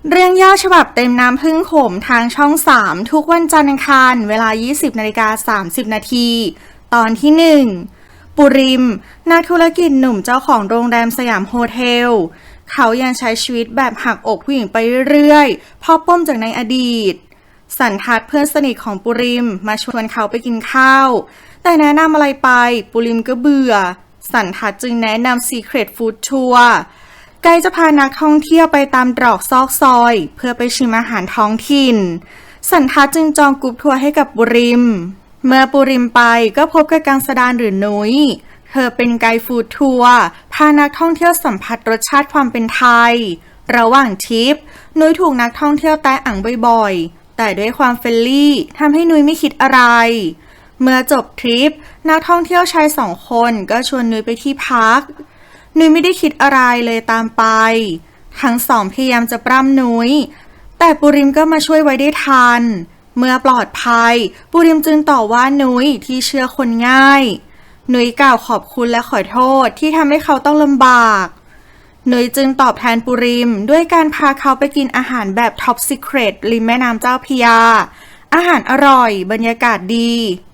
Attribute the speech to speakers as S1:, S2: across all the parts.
S1: เรื่องย่อฉบับเต็มน้ำผึ้งขมทางช่อง3ทุกวันจันทร์อังคารเวลา 20:30 นาทีตอนที่1ปุริมนักธุรกิจหนุ่มเจ้าของโรงแรมสยามโฮเทลเขายังใช้ชีวิตแบบหักอกผู้หญิงไปเรื่อยๆเพราะปมจากในอดีตสันทัดเพื่อนสนิทของปุริมมาชวนเขาไปกินข้าวแต่แนะนำอะไรไปปุริมก็เบื่อสันทัดจึงแนะนำ Secret Food Tourไกด์จะพานักท่องเที่ยวไปตามตรอกซอกซอยเพื่อไปชิมอาหารท้องถิ่นสันทัดจึงจองกรุ๊ปทัวร์ให้กับปุริมเมื่อปุริมไปก็พบกับกังสดานหรือนุ้ยเธอเป็นไกด์ฟู้ดทัวร์พานักท่องเที่ยวสัมผัสรสชาติความเป็นไทยระหว่างทริปนุ้ยถูกนักท่องเที่ยวแตะอังบ่อยๆแต่ด้วยความเฟรนลี่ทำให้นุ้ยไม่คิดอะไรเมื่อจบทริปนักท่องเที่ยวชาย2 คนก็ชวนนุ้ยไปที่พักนุ้ยไม่ได้คิดอะไรเลยตามไปทั้งสองพยายามจะปล้ำนุ้ยแต่ปุริมก็มาช่วยไว้ได้ทันเมื่อปลอดภัยปุริมจึงต่อว่านุ้ยที่เชื่อคนง่ายนุ้ยกล่าวขอบคุณและขอโทษที่ทำให้เขาต้องลำบากนุ้ยจึงตอบแทนปุริมด้วยการพาเขาไปกินอาหารแบบท็อปซีเครตริมแม่น้ำเจ้าพระยาอาหารอร่อยบรรยากาศดี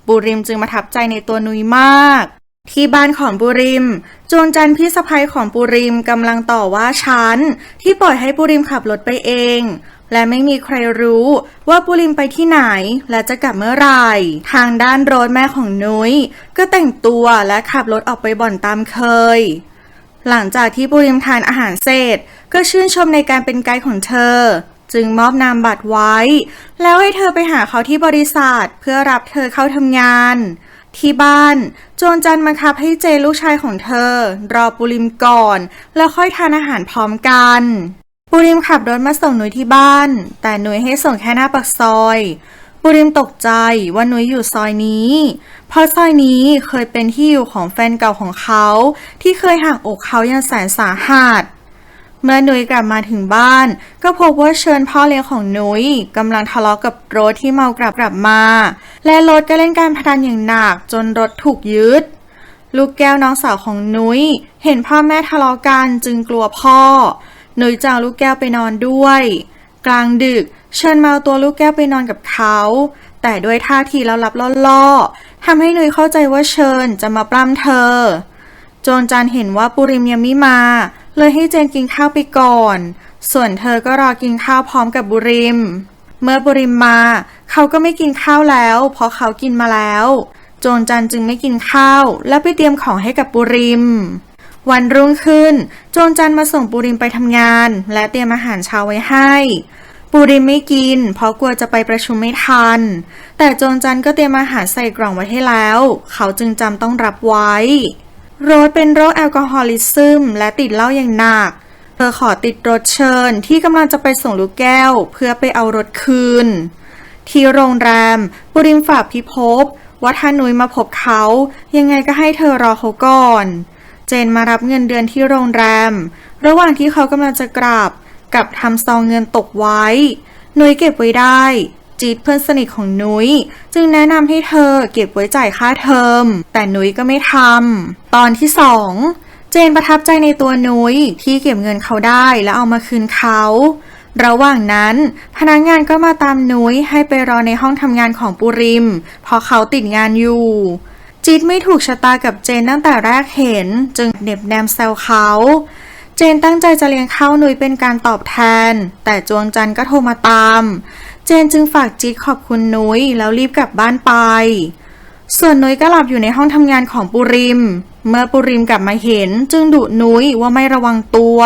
S1: ปุริมจึงประทับใจในตัวนุ้ยมากที่บ้านของปุริมจวงจันทร์พี่สะใภ้ของปุริมกำลังต่อว่าฉันที่ปล่อยให้ปุริมขับรถไปเองและไม่มีใครรู้ว่าปุริมไปที่ไหนและจะกลับเมื่อไหร่ทางด้านโรสแม่ของนุ้ยก็แต่งตัวและขับรถออกไปบ่อนตามเคยหลังจากที่ปุริมทานอาหารเสร็จก็ชื่นชมในการเป็นไกด์ของเธอจึงมอบนามบัตรไว้แล้วให้เธอไปหาเขาที่บริษัทเพื่อรับเธอเข้าทำงานที่บ้านจวงจันทร์บังคับให้เจลูกชายของเธอรอปุริมก่อนแล้วค่อยทานอาหารพร้อมกันปุริมขับรถมาส่งนุ้ยที่บ้านแต่นุ้ยให้ส่งแค่หน้าปากซอยปุริมตกใจว่านุ้ยอยู่ซอยนี้เพราะซอยนี้เคยเป็นที่อยู่ของแฟนเก่าของเขาที่เคยหักอกเขาอย่างแสนสาหัสเมื่อนุ้ยกลับมาถึงบ้านก็พบว่าเชิญพ่อเลี้ยงของนุ้ยกำลังทะเลาะกับโรสที่เมากลับมาและโรสก็เล่นการพนันอย่างหนักจนรถถูกยึดลูกแก้วน้องสาวของนุ้ยเห็นพ่อแม่ทะเลาะกันจึงกลัวพ่อนุ้ยจะเอาลูกแก้วไปนอนด้วยกลางดึกเชิญมาเอาตัวลูกแก้วไปนอนกับเขาแต่ด้วยท่าทีลับๆล่อๆทำให้นุ้ยเข้าใจว่าเชิญจะมาปล้ำเธอจนจันเห็นว่าปุริมยังไม่มาเลยให้เจนกินข้าวไปก่อนส่วนเธอก็รอกินข้าวพร้อมกับปุริมเมื่อปุริมมาเขาก็ไม่กินข้าวแล้วเพราะเขากินมาแล้วโจนจันจึงไม่กินข้าวแล้วไปเตรียมของให้กับปุริมวันรุ่งขึ้นโจนจันมาส่งปุริมไปทำงานและเตรียมอาหารเช้าไว้ให้ปุริมไม่กินเพราะกลัวจะไปประชุมไม่ทันแต่โจนจันก็เตรียมอาหารใส่กล่องไว้ให้แล้วเขาจึงจำต้องรับไว้โรสเป็นโรคแอลกอฮอลิซึมและติดเหล้าอย่างหนักเธอขอติดรถเชิญที่กำลังจะไปส่งลูกแก้วเพื่อไปเอารถคืนที่โรงแรมปุริมฝากพิภพว่าถ้านุ้ยมาพบเขายังไงก็ให้เธอรอเขาก่อนเจนมารับเงินเดือนที่โรงแรมระหว่างที่เขากำลังจะกลับกับทำซองเงินตกไว้นุ้ยเก็บไว้ได้จีดเพื่อนสนิทของนุ้ยจึงแนะนำให้เธอเก็บไว้จ่ายค่าเทอมแต่นุ้ยก็ไม่ทำตอนที่2เจนประทับใจในตัวนุ้ยที่เก็บเงินเขาได้แล้วเอามาคืนเขาระหว่างนั้นพนักงานก็มาตามนุ้ยให้ไปรอในห้องทำงานของปุริมเพราะเขาติดงานอยู่จีดไม่ถูกชะตากับเจนตั้งแต่แรกเห็นจึงเน็บแนมแซวเขาเจนตั้งใจจะเลี้ยงข้าวนุ้ยเป็นการตอบแทนแต่จวงจันทร์ก็โทรมาตามเจนจึงฝากจีดขอบคุณนุ้ยแล้วรีบกลับบ้านไปส่วนนุ้ยก็หลับอยู่ในห้องทำงานของปุริมเมื่อปุริมกลับมาเห็นจึงดุนุ้ยว่าไม่ระวังตัว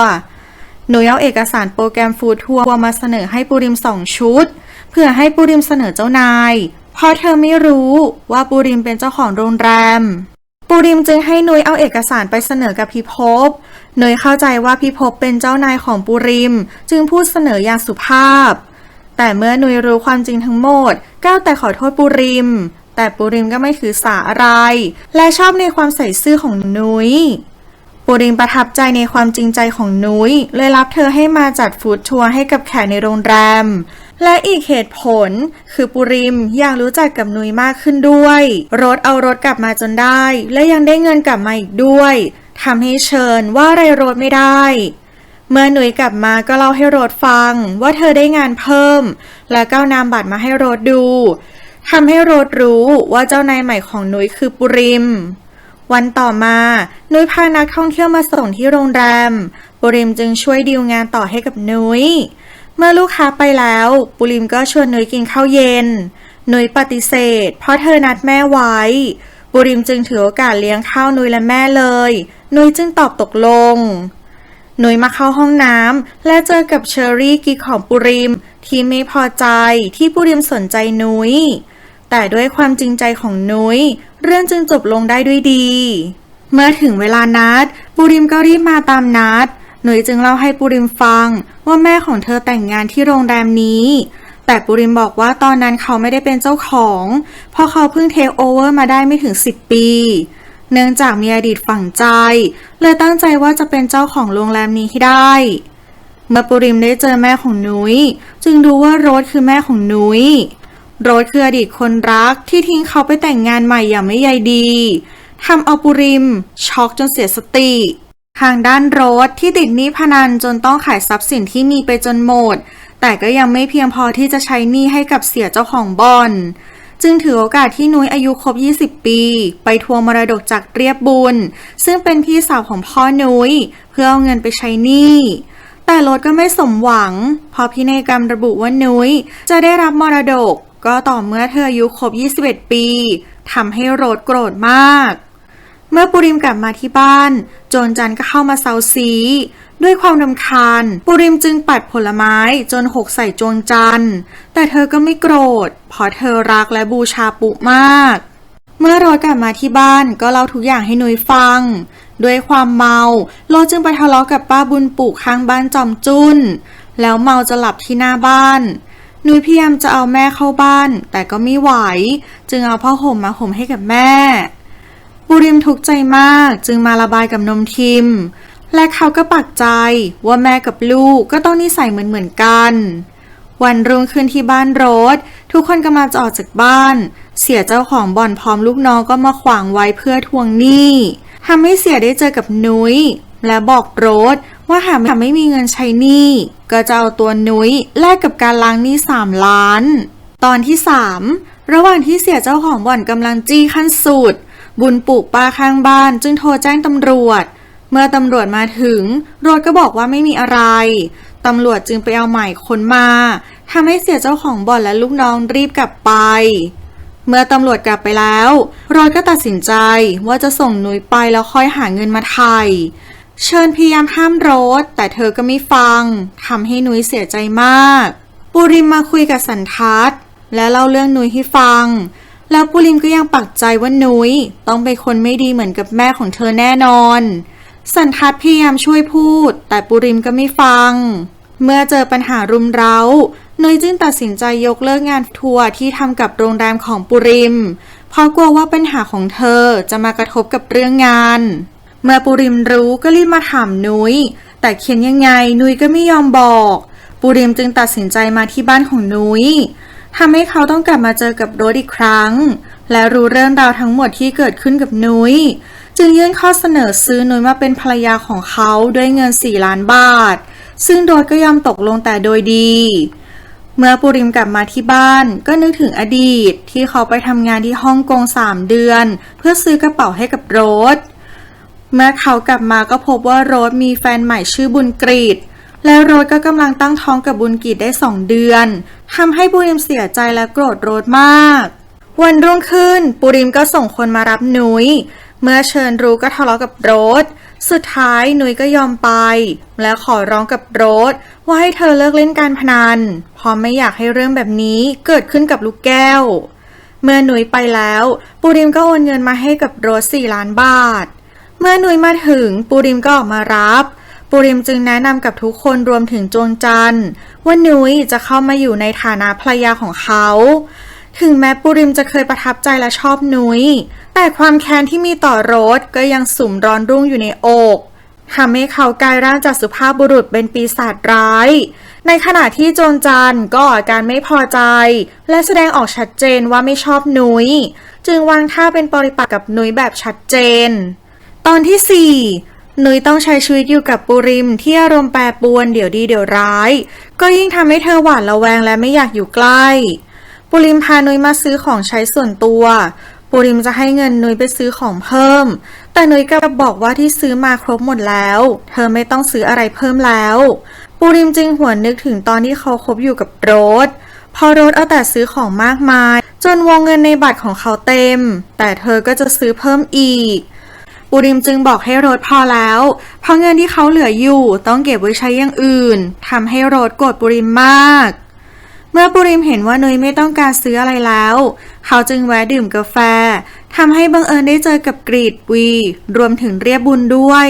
S1: นุ้ยเอาเอกสารโปรแกรมฟู้ดทัวร์มาเสนอให้ปุริม2 ชุดเพื่อให้ปุริมเสนอเจ้านายเพราะเธอไม่รู้ว่าปุริมเป็นเจ้าของโรงแรมปุริมจึงให้นุ้ยเอาเอกสารไปเสนอกับพิภพนุ้ยเข้าใจว่าพิภพเป็นเจ้านายของปุริมจึงพูดเสนออย่างสุภาพแต่เมื่อนุ้ยรู้ความจริงทั้งหมดก้าวแต่ขอโทษปุริมแต่ปุริมก็ไม่ถือสาอะไรและชอบในความใส่ซื่อของนุ้ยปุริมประทับใจในความจริงใจของนุ้ยเลยรับเธอให้มาจัดฟู้ดทัวร์ให้กับแขกในโรงแรมและอีกเหตุผลคือปุริมอยากรู้จักกับนุ้ยมากขึ้นด้วยรถเอารถกลับมาจนได้และยังได้เงินกลับมาอีกด้วยทำให้เชิญว่าอะไรรถไม่ได้ เมื่อหนุ่ยกลับมาก็เล่าให้โรสฟังว่าเธอได้งานเพิ่มและก็เอานามบัตรมาให้โรสดูทำให้โรสรู้ว่าเจ้านายใหม่ของหนุ่ยคือปุริมวันต่อมาหนุ่ยพานักท่องเที่ยวมาส่งที่โรงแรมปุริมจึงช่วยดีลงานต่อให้กับหนุ่ยเมื่อลูกค้าไปแล้วปุริมก็ชวนหนุ่ยกินข้าวเย็นหนุ่ยปฏิเสธเพราะเธอนัดแม่ไว้ปุริมจึงถือโอกาสเลี้ยงข้าวหนุ่ยและแม่เลยหนุ่ยจึงตอบตกลงหนุ่ยมาเข้าห้องน้ำและเจอกับเชอรี่กิ๊กของปุริมที่ไม่พอใจที่ปุริมสนใจหนุ่ยแต่ด้วยความจริงใจของหนุ่ยเรื่องจึงจบลงได้ด้วยดีเมื่อถึงเวลานัดปุริมก็รีบมาตามนัดหนุ่ยจึงเล่าให้ปุริมฟังว่าแม่ของเธอแต่งงานที่โรงแรมนี้แต่ปุริมบอกว่าตอนนั้นเขาไม่ได้เป็นเจ้าของเพราะเขาเพิ่งเทคโอเวอร์มาได้ไม่ถึง10 ปีเนื่องจากมีอดีตฝังใจเลยตั้งใจว่าจะเป็นเจ้าของโรงแรมนี้ให้ได้เมื่อปุริมได้เจอแม่ของหนุ่ยจึงรู้ว่าโรสคือแม่ของหนุ่ยโรสคืออดีตคนรักที่ทิ้งเขาไปแต่งงานใหม่อย่างไม่ใยดีทำเอาปุริมช็อกจนเสียสติทางด้านโรสที่ติดหนี้พนันจนต้องขายทรัพย์สินที่มีไปจนหมดแต่ก็ยังไม่เพียงพอที่จะใช้หนี้ให้กับเสียเจ้าของบ่อนจึงถือโอกาสที่นุ้ยอายุครบ20 ปีไปทวงมรดกจากเรียบบุญซึ่งเป็นพี่สาวของพ่อนุ้ยเพื่อเอาเงินไปใช้หนี้แต่โรสก็ไม่สมหวังเพราะพินัยกรรมระบุว่านุ้ยจะได้รับมรดกก็ต่อเมื่อเธออายุครบ21 ปีทำให้โรสโกรธมากเมื่อปุริมกลับมาที่บ้านโจรจันก็เข้ามาเซาซีด้วยความรำคาญปุริมจึงปัดผลไม้จนหกใส่โจรจันแต่เธอก็ไม่โกรธเพราะเธอรักและบูชาปุมากเมื่อโรสกลับมาที่บ้านก็เล่าทุกอย่างให้นุ้ยฟังด้วยความเมาโรสจึงไปทะเลาะกับป้าบุญปุข้างบ้านจอมจุ้นแล้วเมาจะหลับที่หน้าบ้านนุ้ยพยายามจะเอาแม่เข้าบ้านแต่ก็ไม่ไหวจึงเอาผ้าห่มมาห่มให้กับแม่ปุริมทุกข์ใจมากจึงมาระบายกับนมทิมและเขาก็ปักใจว่าแม่กับลูกก็ต้องนิสัยเหมือนกันวันรุ่งขึ้นที่บ้านโรสทุกคนกำลังจะออกจากบ้านเสียเจ้าของบ่อนพร้อมลูกน้องก็มาขวางไว้เพื่อทวงหนี้ทำให้เสียได้เจอกับนุ้ยและบอกโรสว่าหากไม่มีเงินใช้หนี้ก็จะเอาตัวนุ้ยแลกกับการล้างหนี้3 ล้านตอนที่3ระหว่างที่เสียเจ้าของบ่อนกำลังจี้ขั้นสุดบุญปลูกป้าข้างบ้านจึงโทรแจ้งตำรวจเมื่อตำรวจมาถึงโรสก็บอกว่าไม่มีอะไรตำรวจจึงไปเอาหมายค้นมาทำให้เสียเจ้าของบ่อนและลูกน้องรีบกลับไปเมื่อตำรวจกลับไปแล้วโรสก็ตัดสินใจว่าจะส่งนุ้ยไปแล้วค่อยหาเงินมาไถ่เชิญพยายามห้ามโรสแต่เธอก็ไม่ฟังทำให้นุ้ยเสียใจมากปุริมมาคุยกับสันทัศน์และเล่าเรื่องนุ้ยให้ฟังแล้วปุริมก็ยังปักใจว่านุ้ยต้องเป็นคนไม่ดีเหมือนกับแม่ของเธอแน่นอนสันทัศน์พยายามช่วยพูดแต่ปุริมก็ไม่ฟังเมื่อเจอปัญหารุมเร้านุ้ยจึงตัดสินใจยกเลิกงานทัวร์ที่ทำกับโรงแรมของปุริมเพราะกลัวว่าปัญหาของเธอจะมากระทบกับเรื่องงานเมื่อปุริมรู้ก็รีบมาถามนุ้ยแต่เขียนยังไงนุ้ยก็ไม่ยอมบอกปุริมจึงตัดสินใจมาที่บ้านของนุ้ยทำให้เขาต้องกลับมาเจอกับโรสอีกครั้งและรู้เรื่องราวทั้งหมดที่เกิดขึ้นกับนุ้ยจึงยื่นข้อเสนอซื้อนุ้ยมาเป็นภรรยาของเขาด้วยเงิน4 ล้านบาทซึ่งโรสก็ยอมตกลงแต่โดยดีเมื่อปุริมกลับมาที่บ้านก็นึกถึงอดีตที่เขาไปทำงานที่ฮ่องกง3 เดือนเพื่อซื้อกระเป๋าให้กับโรสเมื่อเขากลับมาก็พบว่าโรสมีแฟนใหม่ชื่อบุญกฤษและโรสก็กำลังตั้งท้องกับบุญกฤษได้2 เดือนทำให้ปุริมเสียใจและโกรธโรสมากวันรุ่งขึ้นปุริมก็ส่งคนมารับนุ้ยเมื่อเชิญรู้ก็ทะเลาะกับโรสสุดท้ายนุ้ยก็ยอมไปและขอร้องกับโรสว่าให้เธอเลิกเล่นการพนันเพราะไม่อยากให้เรื่องแบบนี้เกิดขึ้นกับลูกแก้วเมื่อนุ้ยไปแล้วปุริมก็โอนเงินมาให้กับโรส4 ล้านบาทเมื่อนุ้ยมาถึงปุริมก็ออกมารับปุริมจึงแนะนำกับทุกคนรวมถึงโจรจันว่านุ้ยจะเข้ามาอยู่ในฐานะภรรยาของเขาถึงแม้ปุริมจะเคยประทับใจและชอบนุ้ยแต่ความแค้นที่มีต่อโรสก็ยังสุมร้อนรุ่งอยู่ในอกทำให้เขากลายร่างจากสุภาพบุรุษเป็นปีศาจร้ายในขณะที่โจรจันก็ออกอาการไม่พอใจและแสดงออกชัดเจนว่าไม่ชอบนุ้ยจึงวางท่าเป็นปริปักษ์กับนุ้ยแบบชัดเจนตอนที่ นุ้ยต้องใช้ชีวิตอยู่กับปุริมที่อารมณ์แปรปรวนเดี๋ยวดีเดี๋ยวร้ายก็ยิ่งทำให้เธอหวาดระแวงและไม่อยากอยู่ใกล้ปุริมพานุ้ยมาซื้อของใช้ส่วนตัวปุริมจะให้เงินนุ้ยไปซื้อของเพิ่มแต่นุ้ยกลับบอกว่าที่ซื้อมาครบหมดแล้วเธอไม่ต้องซื้ออะไรเพิ่มแล้วปุริมจึงหวนนึกถึงตอนที่เขาคบอยู่กับโรสพอโรสเอาแต่ซื้อของมากมายจนวงเงินในบัตรของเขาเต็มแต่เธอก็จะซื้อเพิ่มอีกปุริมจึงบอกให้โรสพอแล้วเพราะเงินที่เขาเหลืออยู่ต้องเก็บไว้ใช้อย่างอื่นทำให้โรสโกรธปุริมมากเมื่อปุริมเห็นว่านุ้ยไม่ต้องการซื้ออะไรแล้วเขาจึงแวะดื่มกาแฟทำให้บังเอิญได้เจอกับกรีดวีรวมถึงเรียบบุญด้วย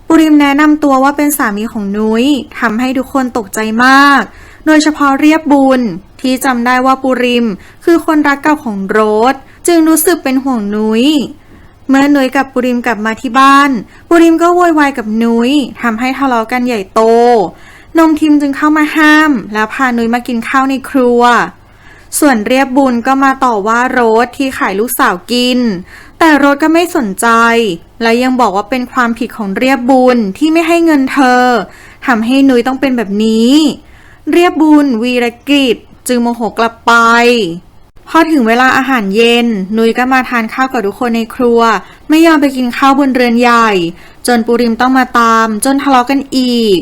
S1: ปุริมแนะนำตัวว่าเป็นสามีของนุ้ยทำให้ทุกคนตกใจมากโดยเฉพาะเรียบบุญที่จำได้ว่าปุริมคือคนรักเก่าของโรสจึงรู้สึกเป็นห่วงนุ้ยเมื่อนุ้ยกับปุริมกลับมาที่บ้านปุริมก็โวยวายกับนุ้ยทำให้ทะเลาะกันใหญ่โตนมทิมจึงเข้ามาห้ามแล้วพานุ้ยมากินข้าวในครัวส่วนเรียบบุญก็มาต่อว่าโรสที่ขายลูกสาวกินแต่โรสก็ไม่สนใจและยังบอกว่าเป็นความผิดของเรียบบุญที่ไม่ให้เงินเธอทำให้นุ้ยต้องเป็นแบบนี้เรียบบุญวีรกิจจึงโมโหกลับไปพอถึงเวลาอาหารเย็นนุ้ยก็มาทานข้าวกับทุกคนในครัวไม่ยอมไปกินข้าวบนเรือนใหญ่จนปุริมต้องมาตามจนทะเลาะกันอีก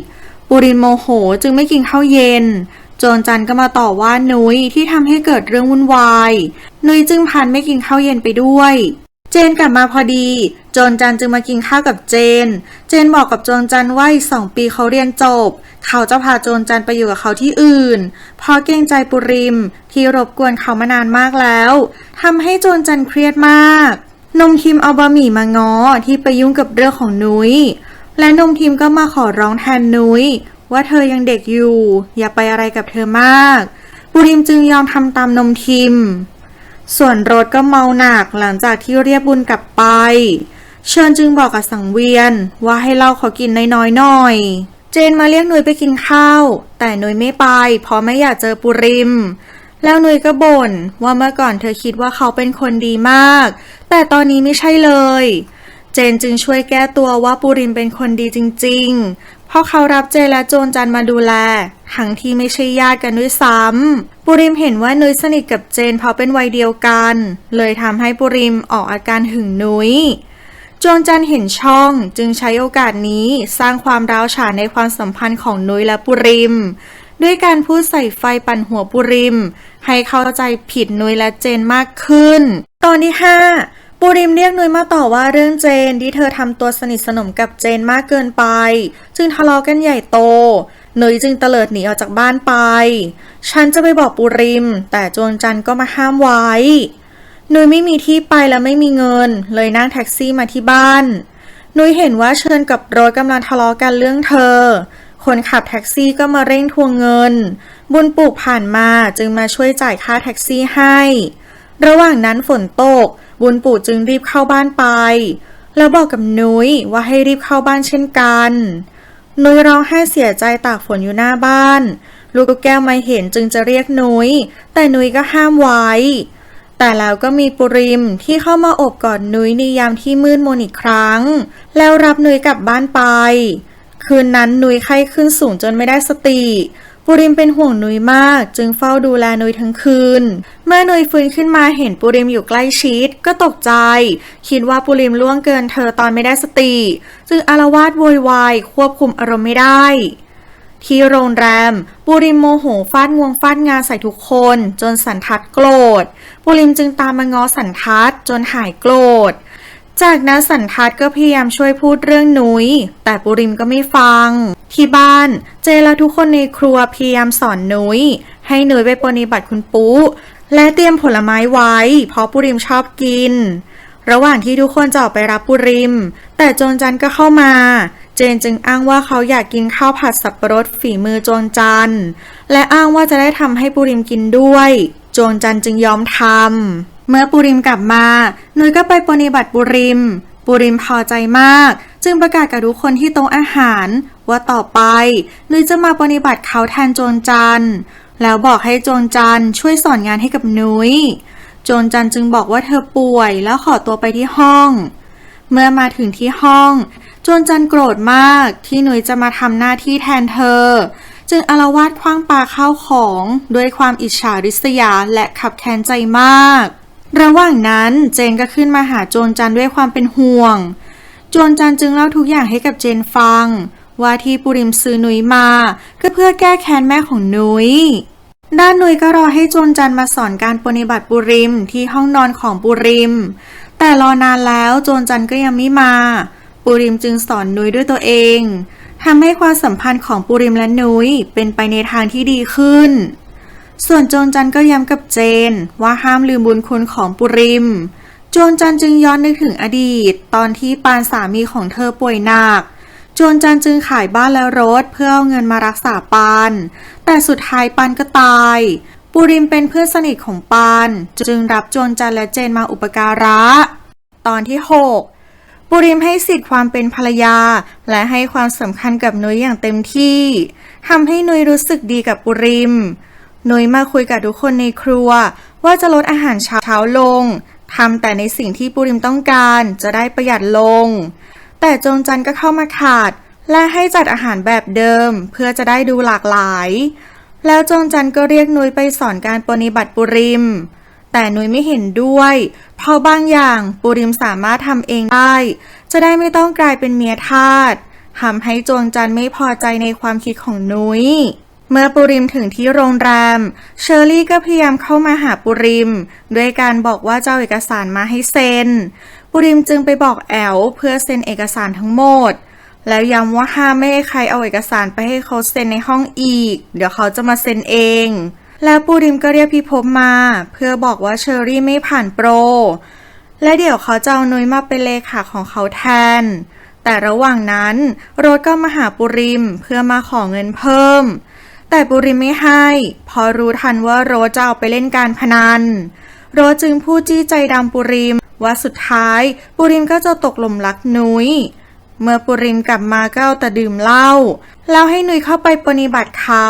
S1: ปุริมโมโหจึงไม่กินข้าวเย็นโจรจันก็มาต่อว่านุ้ยที่ทำให้เกิดเรื่องวุ่นวายนุ้ยจึงพันไม่กินข้าวเย็นไปด้วยเจนกลับมาพอดีโจรจันจึงมากินข้าวกับเจนบอกกับโจรจันว่าอีก2 ปีเขาเรียนจบเขาจะพาโจรจันไปอยู่กับเขาที่อื่นเพราะเกรงใจปุริมที่รบกวนเขามานานมากแล้วทำให้โจรจันเครียดมากนมทิมเอาบะหมี่มาง้อที่ไปยุ่งกับเรื่องของนุ้ยและนมทิมก็มาขอร้องแทนนุ้ยว่าเธอยังเด็กอยู่อย่าไปอะไรกับเธอมากปุริมจึงยอมทำตามนมทิมส่วนโรสก็เมาหนักหลังจากที่เรียบบุญกลับไปเชิญจึงบอกกับสังเวียนว่าให้เล่าขอกินน้อยๆหน่อยเจนมาเรียกนุ้ยไปกินข้าวแต่นุ้ยไม่ไปเพราะไม่อยากเจอปุริมแล้วนุ้ยก็บ่นว่าเมื่อก่อนเธอคิดว่าเขาเป็นคนดีมากแต่ตอนนี้ไม่ใช่เลยเจนจึงช่วยแก้ตัวว่าปุริมเป็นคนดีจริงๆเพราะเขารับเจนและโจรจันมาดูแลทั้งที่ไม่ใช่ญาติกันด้วยซ้ำปุริมเห็นว่านุ้ยสนิทกับเจนเพราะเป็นวัยเดียวกันเลยทำให้ปุริมออกอาการหึงนุ้ยโจรจันเห็นช่องจึงใช้โอกาสนี้สร้างความร้าวฉานในความสัมพันธ์ของนุ้ยและปุริมด้วยการพูดใส่ไฟปั่นหัวปุริมให้เข้าใจผิดนุ้ยและเจนมากขึ้นตอนที่5ปุริมเรียกนุ้ยมาต่อว่าเรื่องเจนที่เธอทำตัวสนิทสนมกับเจนมากเกินไปจึงทะเลาะกันใหญ่โตนุ้ยจึงเตลิดหนีออกจากบ้านไปฉันจะไปบอกปุริมแต่โจรจันก็มาห้ามไว้นุ้ยไม่มีที่ไปและไม่มีเงินเลยนั่งแท็กซี่มาที่บ้านนุ้ยเห็นว่าเชิญกับโรสกำลังทะเลาะกันเรื่องเธอคนขับแท็กซี่ก็มาเร่งทวงเงินบุญปลูกผ่านมาจึงมาช่วยจ่ายค่าแท็กซี่ให้ระหว่างนั้นฝนตกบุญปู่จึงรีบเข้าบ้านไปแล้วบอกกับนุ้ยว่าให้รีบเข้าบ้านเช่นกันนุ้ยร้องไห้เสียใจตากฝนอยู่หน้าบ้านลูกแก้วมาเห็นจึงจะเรียกนุ้ยแต่นุ้ยก็ห้ามไว้แต่แล้วก็มีปุริมที่เข้ามาโอบกอดนุ้ยในยามที่มืดมนอีกครั้งแล้วรับนุ้ยกลับบ้านไปคืนนั้นนุ้ยไข้ขึ้นสูงจนไม่ได้สติปุริมเป็นห่วงนุ้ยมากจึงเฝ้าดูแลนุ้ยทั้งคืนเมื่อนุ้ยฟื้นขึ้นมาเห็นปุริมอยู่ใกล้ชิดก็ตกใจคิดว่าปุริมล่วงเกินเธอตอนไม่ได้สติจึงอาละวาดโวยวายควบคุมอารมณ์ไม่ได้ที่โรงแรมปุริมโมโหฟาดงวงฟาดงาใส่ทุกคนจนสันทัดโกรธปุริมจึงตามมาง้อสันทัดจนหายโกรธจากนั้นสันทัดก็พยายามช่วยพูดเรื่องนุ้ยแต่ปุริมก็ไม่ฟังที่บ้านเจและทุกคนในครัวพยายามสอนนุ้ยให้นุ้ยไปปรนนิบัติคุณปุ๊และเตรียมผลไม้ไว้เพราะปุริมชอบกินระหว่างที่ทุกคนจะออกไปรับปุริมแต่โจรจันก็เข้ามาเจนจึงอ้างว่าเขาอยากกินข้าวผัดสับปะรดฝีมือโจรจันและอ้างว่าจะได้ทำให้ปุริมกินด้วยโจรจันจึงยอมทำเมื่อปุริมกลับมานุ้ยก็ไปปรนนิบัติปุริมพอใจมากจึงประกาศกับทุกคนที่โต๊ะอาหารว่าต่อไปนุ้ยจะมาปรนนิบัติเขาแทนโจรจันแล้วบอกให้โจรจันช่วยสอนงานให้กับนุ้ยโจรจันจึงบอกว่าเธอป่วยแล้วขอตัวไปที่ห้องเมื่อมาถึงที่ห้องโจ จนจันโกรธมากที่นุ้ยจะมาทำหน้าที่แทนเธอจึงอาละวาดขว้างปาข้าวของด้วยความอิจฉาริษยาและขับแค้นใจมากระหว่างนั้นเจนก็ขึ้นมาหาโจนจันด้วยความเป็นห่วงโจนจันจึงเล่าทุกอย่างให้กับเจนฟังว่าที่ปุริมซื้อนุ้ยมาก็เพื่อแก้แค้นแม่ของนุ้ยด้านนุ้ยก็รอให้โจนจันมาสอนการปฏิบัติปุริมที่ห้องนอนของปุริมแต่รอนานแล้วโจนจันก็ยังไม่มาปุริมจึงสอนนุ้ยด้วยตัวเองทำให้ความสัมพันธ์ของปุริมและนุ้ยเป็นไปในทางที่ดีขึ้นส่วนโจนจันก็ย้ำกับเจนว่าห้ามลืมบุญคุณของปุริมโจนจันจึงย้อนนึกถึงอดีตตอนที่ปานสามีของเธอป่วยหนักโจนจันจึงขายบ้านและรถเพื่อเอาเงินมารักษาปานแต่สุดท้ายปานก็ตายปุริมเป็นเพื่อนสนิทของปานจึงรับโจนจันและเจนมาอุปการะตอนที่6ปุริมให้สิทธิ์ความเป็นภรรยาและให้ความสำคัญกับนุ้ยอย่างเต็มที่ทำให้นุ้ยรู้สึกดีกับปุริมนุ้ยมาคุยกับทุกคนในครัวว่าจะลดอาหารเช้าลงทำแต่ในสิ่งที่ปุริมต้องการจะได้ประหยัดลงแต่โจนจันก็เข้ามาขัดและให้จัดอาหารแบบเดิมเพื่อจะได้ดูหลากหลายแล้วโจนจันก็เรียกนุ้ยไปสอนการปฏิบัติปุริมแต่นุ้ยไม่เห็นด้วยเพราะบางอย่างปุริมสามารถทำเองได้จะได้ไม่ต้องกลายเป็นเมียทาสทำให้โจนจันไม่พอใจในความคิดของนุ้ยเมื่อปุริมถึงที่โรงแรมเชอรี่ก็พยายามเข้ามาหาปุริมด้วยการบอกว่าจะเอาเอกสารมาให้เซ็นปุริมจึงไปบอกแอลเพื่อเซ็นเอกสารทั้งหมดแล้วย้ำว่าห้ามไม่ให้ใครเอาเอกสารไปให้เขาเซ็นในห้องอีกเดี๋ยวเขาจะมาเซ็นเองแล้วปุริมก็เรียกพี่พบมาเพื่อบอกว่าเชอรี่ไม่ผ่านโปรและเดี๋ยวเขาจะเอานุ้ยมาเป็นเลขาของเขาแทนแต่ระหว่างนั้นโรสก็มาหาปุริมเพื่อมาขอเงินเพิ่มแต่ปุริมไม่ให้เพราะรู้ทันว่าโรสจะเอาไปเล่นการพนันโรสจึงพูดจี้ใจดำปุริมว่าสุดท้ายปุริมก็จะตกหลุมรักนุ้ยเมื่อปุริมกลับมาก็เอาแต่ดื่มเหล้าแล้วให้นุ้ยเข้าไปปฏิบัติเขา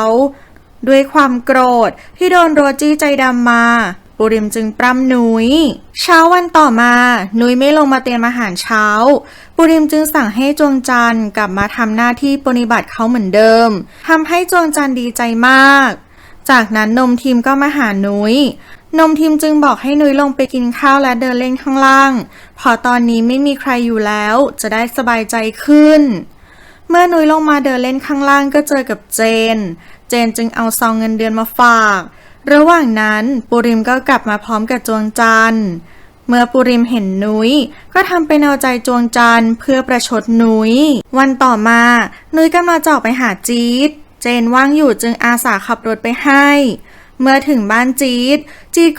S1: ด้วยความโกรธที่โดนโรสจี้ใจดำมาปุริมจึงปล้ำนุ้ยเช้าวันต่อมานุ้ยไม่ลงมาเตรียมอาหารเช้าปุริมจึงสั่งให้จวงจันทร์กลับมาทำหน้าที่ปฏิบัติเขาเหมือนเดิมทำให้จวงจันทร์ดีใจมากจากนั้นนมทีมก็มาหานุ้ยนมทีมจึงบอกให้นุ้ยลงไปกินข้าวและเดินเล่นข้างล่างพอตอนนี้ไม่มีใครอยู่แล้วจะได้สบายใจขึ้นเมื่อนุ้ยลงมาเดินเล่นข้างล่างก็เจอกับเจนจึงเอาซองเงินเดือนมาฝากระหว่างนั้นปุริมก็กลับมาพร้อมกับจวงจันทร์เมื่อปุริมเห็นนุ้ยก็ทำเป็นเอาใจจวงจันทร์เพื่อประชดนุ้ยวันต่อมานุ้ยกำลังจะออกไปหาจี๊ดเจนว่างอยู่จึงอาสาขับรถไปให้เมื่อถึงบ้านจี๊ด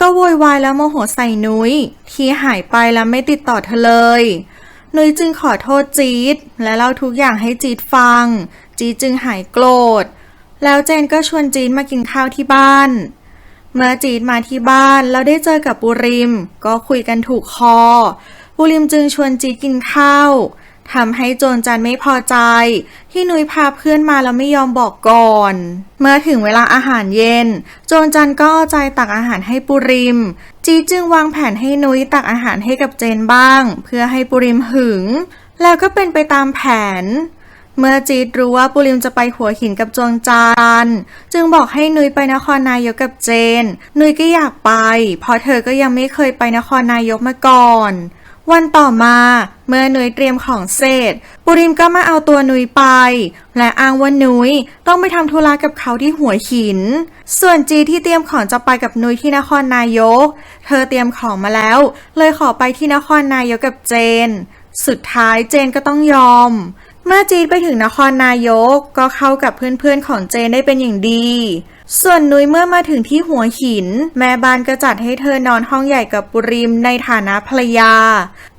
S1: ก็โวยวายแล้วโมโหใส่นุ้ยที่หายไปแล้วไม่ติดต่อเธอเลยนุ้ยจึงขอโทษจี๊ดและเล่าทุกอย่างให้จี๊ดฟังจี๊ดจึงหายโกรธแล้วเจนก็ชวนจี๊ดมากินข้าวที่บ้านเมื่อจี๊ดมาที่บ้านแล้วได้เจอกับปุริมก็คุยกันถูกคอปุริมจึงชวนจี๊ดกินข้าวทำให้โจนจันไม่พอใจที่นุ้ยพาเพื่อนมาแล้วไม่ยอมบอกก่อนเมื่อถึงเวลาอาหารเย็นโจนจันก็เอาใจตักอาหารให้ปุริมจี๊ดจึงวางแผนให้นุ้ยตักอาหารให้กับเจนบ้างเพื่อให้ปุริมหึงแล้วก็เป็นไปตามแผนเมื่อจี๊ดรู้ว่าปุริมจะไปหัวหินกับจวงจันทร์จึงบอกให้นุ้ยไปนครนายกกับเจนนุ้ยก็อยากไปเพราะเธอก็ยังไม่เคยไปนครนายกมาก่อนวันต่อมาเมื่อนุ้ยเตรียมของเสร็จปุริมก็มาเอาตัวนุ้ยไปและอ้างว่านุ้ยต้องไปทำธุระกับเขาที่หัวหินส่วนจีที่เตรียมของจะไปกับนุ้ยที่นครนายกเธอเตรียมของมาแล้วเลยขอไปที่นครนายกกับเจนสุดท้ายเจนก็ต้องยอมเมื่อจีไปถึงนครนายกก็เข้ากับเพื่อนๆของเจนได้เป็นอย่างดีส่วนนุ้ยเมื่อมาถึงที่หัวหินแม่บ้านก็จัดให้เธอนอนห้องใหญ่กับปุริมในฐานะภรรยา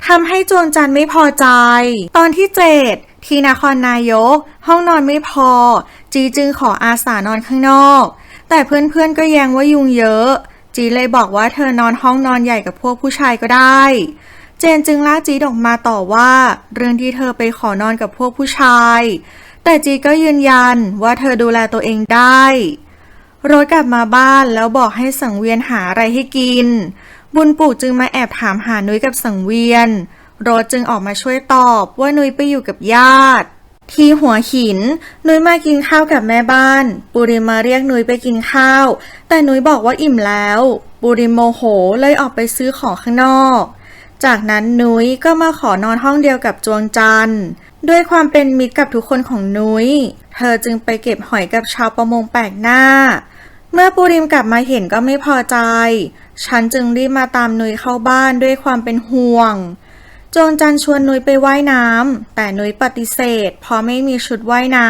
S1: ทำให้จวงจันทร์ไม่พอใจตอนที่7ที่นครนายกห้องนอนไม่พอจีจึงขออาสานอนข้างนอกแต่เพื่อนๆก็แย้งว่ายุงเยอะจีเลยบอกว่าเธอนอนห้องนอนใหญ่กับพวกผู้ชายก็ได้เจนจึงลากจีออกมาต่อว่าเรื่องที่เธอไปขอนอนกับพวกผู้ชายแต่จีก็ยืนยันว่าเธอดูแลตัวเองได้โรสกลับมาบ้านแล้วบอกให้สังเวียนหาอะไรให้กินบุญปู่จึงมาแอบถามหานุ้ยกับสังเวียน โรสจึงออกมาช่วยตอบว่านุ้ยไปอยู่กับญาติที่หัวหินนุ้ยมากินข้าวกับแม่บ้านปุริมมาเรียกนุ้ยไปกินข้าวแต่นุ้ยบอกว่าอิ่มแล้วปุริมโมโหเลยออกไปซื้อของข้างนอกจากนั้นนุ้ยก็มาขอนอนห้องเดียวกับจวงจันทร์ด้วยความเป็นมิตรกับทุกคนของนุ้ยเธอจึงไปเก็บหอยกับชาวประมงแปลกหน้าเมื่อปุริมกลับมาเห็นก็ไม่พอใจฉันจึงรีบมาตามนุ้ยเข้าบ้านด้วยความเป็นห่วงจวงจันทร์ชวนนุ้ยไปว่ายน้ำแต่นุ้ยปฏิเสธเพราะไม่มีชุดว่ายน้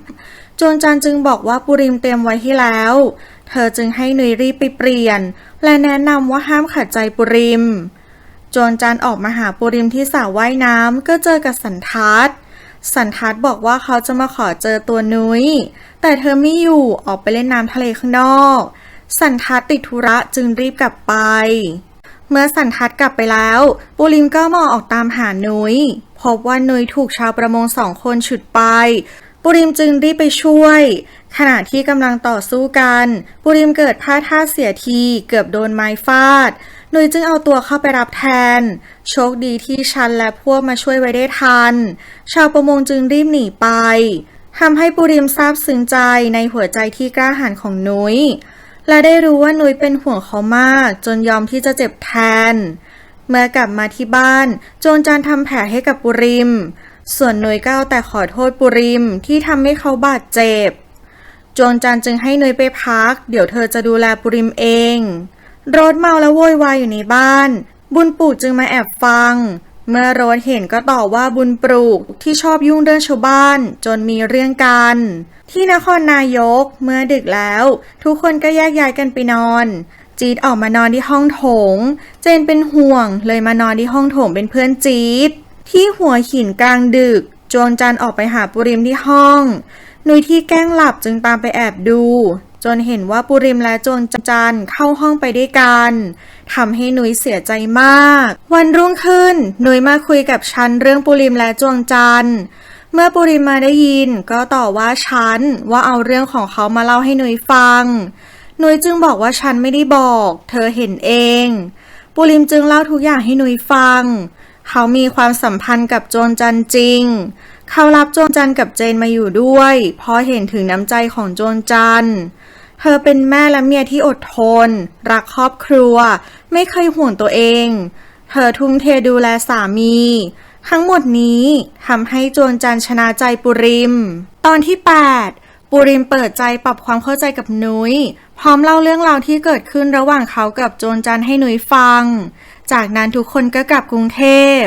S1: ำจวงจันทร์จึงบอกว่าปุริมเตรียมไว้ให้แล้วเธอจึงให้นุ้ยรีบไปเปลี่ยนและแนะนำว่าห้ามขัดใจปุริมจวงจันทร์ออกมาหาปุริมที่สระว่ายน้ำก็เจอกับสันทัศน์บอกว่าเขาจะมาขอเจอตัวนุ้ยแต่เธอไม่อยู่ออกไปเล่นน้ำทะเลข้างนอกสันทัศน์ติดธุระจึงรีบกลับไปเมื่อสันทัศน์กลับไปแล้วปุริมก็มองออกตามหานุ้ยพบว่านุ้ยถูกชาวประมง2 คนฉุดไปปุริมจึงรีบไปช่วยขณะที่กำลังต่อสู้กันปุริมเกิดพลาดท่าเสียทีเกือบโดนไม้ฟาดนุ้ยจึงเอาตัวเข้าไปรับแทนโชคดีที่ฉันและพวกมาช่วยไว้ได้ทันชาวประมงจึงรีบหนีไปทำให้ปุริมซาบซึ้งใจในหัวใจที่กล้าหาญของนุ้ยและได้รู้ว่านุ้ยเป็นห่วงเขามากจนยอมที่จะเจ็บแทนเมื่อกลับมาที่บ้านจวงจันทร์ทำแผลให้กับปุริมส่วนนุ้ยก็เอาแต่ขอโทษปุริมที่ทำให้เขาบาดเจ็บจวงจันทร์จึงให้นุ้ยไปพักเดี๋ยวเธอจะดูแลปุริมเองโรสเมาและโวยวายอยู่ในบ้านบุญปลูกจึงมาแอบฟังเมื่อโรสเห็นก็ต่อว่าบุญปลูกที่ชอบยุ่งเรื่องชาวบ้านจนมีเรื่องกันที่นครนายกเมื่อดึกแล้วทุกคนก็แยกย้ายกันไปนอนจี๊ดออกมานอนที่ห้องโถงเจนเป็นห่วงเลยมานอนที่ห้องโถงเป็นเพื่อนจี๊ดที่หัวหินกลางดึกจวงจันทร์ออกไปหาปุริมที่ห้องนุ้ยที่แกล้งหลับจึงตามไปแอบดูจนเห็นว่าปุริมและจวงจันทร์เข้าห้องไปด้วยกันทำให้นุ้ยเสียใจมากวันรุ่งขึ้นนุ้ยมาคุยกับฉันเรื่องปุริมและจวงจันทร์เมื่อปุริมมาได้ยินก็ต่อว่าฉันว่าเอาเรื่องของเขามาเล่าให้นุ้ยฟังนุ้ยจึงบอกว่าฉันไม่ได้บอกเธอเห็นเองปุริมจึงเล่าทุกอย่างให้นุ้ยฟังเขามีความสัมพันธ์กับจวงจันทร์จริงเขารับจวงจันทร์กับเจนมาอยู่ด้วยเพราะเห็นถึงน้ำใจของจวงจันทร์เธอเป็นแม่และเมียที่อดทนรักครอบครัวไม่เคยห่วงตัวเองเธอทุ่มเทดูแลสามีทั้งหมดนี้ทำให้จวงจันทร์ชนะใจปุริมตอนที่8ปุริมเปิดใจปรับความเข้าใจกับนุ้ยพร้อมเล่าเรื่องราวที่เกิดขึ้นระหว่างเขากับจวงจันทร์ให้นุ้ยฟังจากนั้นทุกคนก็กลับกรุงเทพ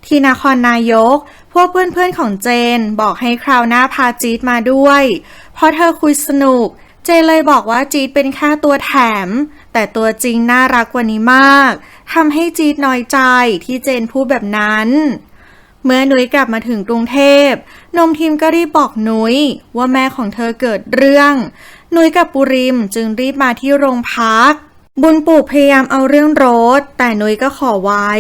S1: ที่นครนายกพวกเพื่อนๆของเจนบอกให้คราวหน้าพาจี๊ดมาด้วยเพราะเธอคุยสนุกเจนเลยบอกว่าจี๊ดเป็นแค่ตัวแถมแต่ตัวจริงน่ารักกว่านี้มากทำให้จี๊ดน้อยใจที่เจนพูดแบบนั้นเมื่อนุ้ยกลับมาถึงกรุงเทพนมทิมก็รีบบอกนุ้ยว่าแม่ของเธอเกิดเรื่องนุ้ยกับปุริมจึงรีบมาที่โรงพักบุญปู่พยายามเอาเรื่องรถแต่นุ้ยก็ขอไว้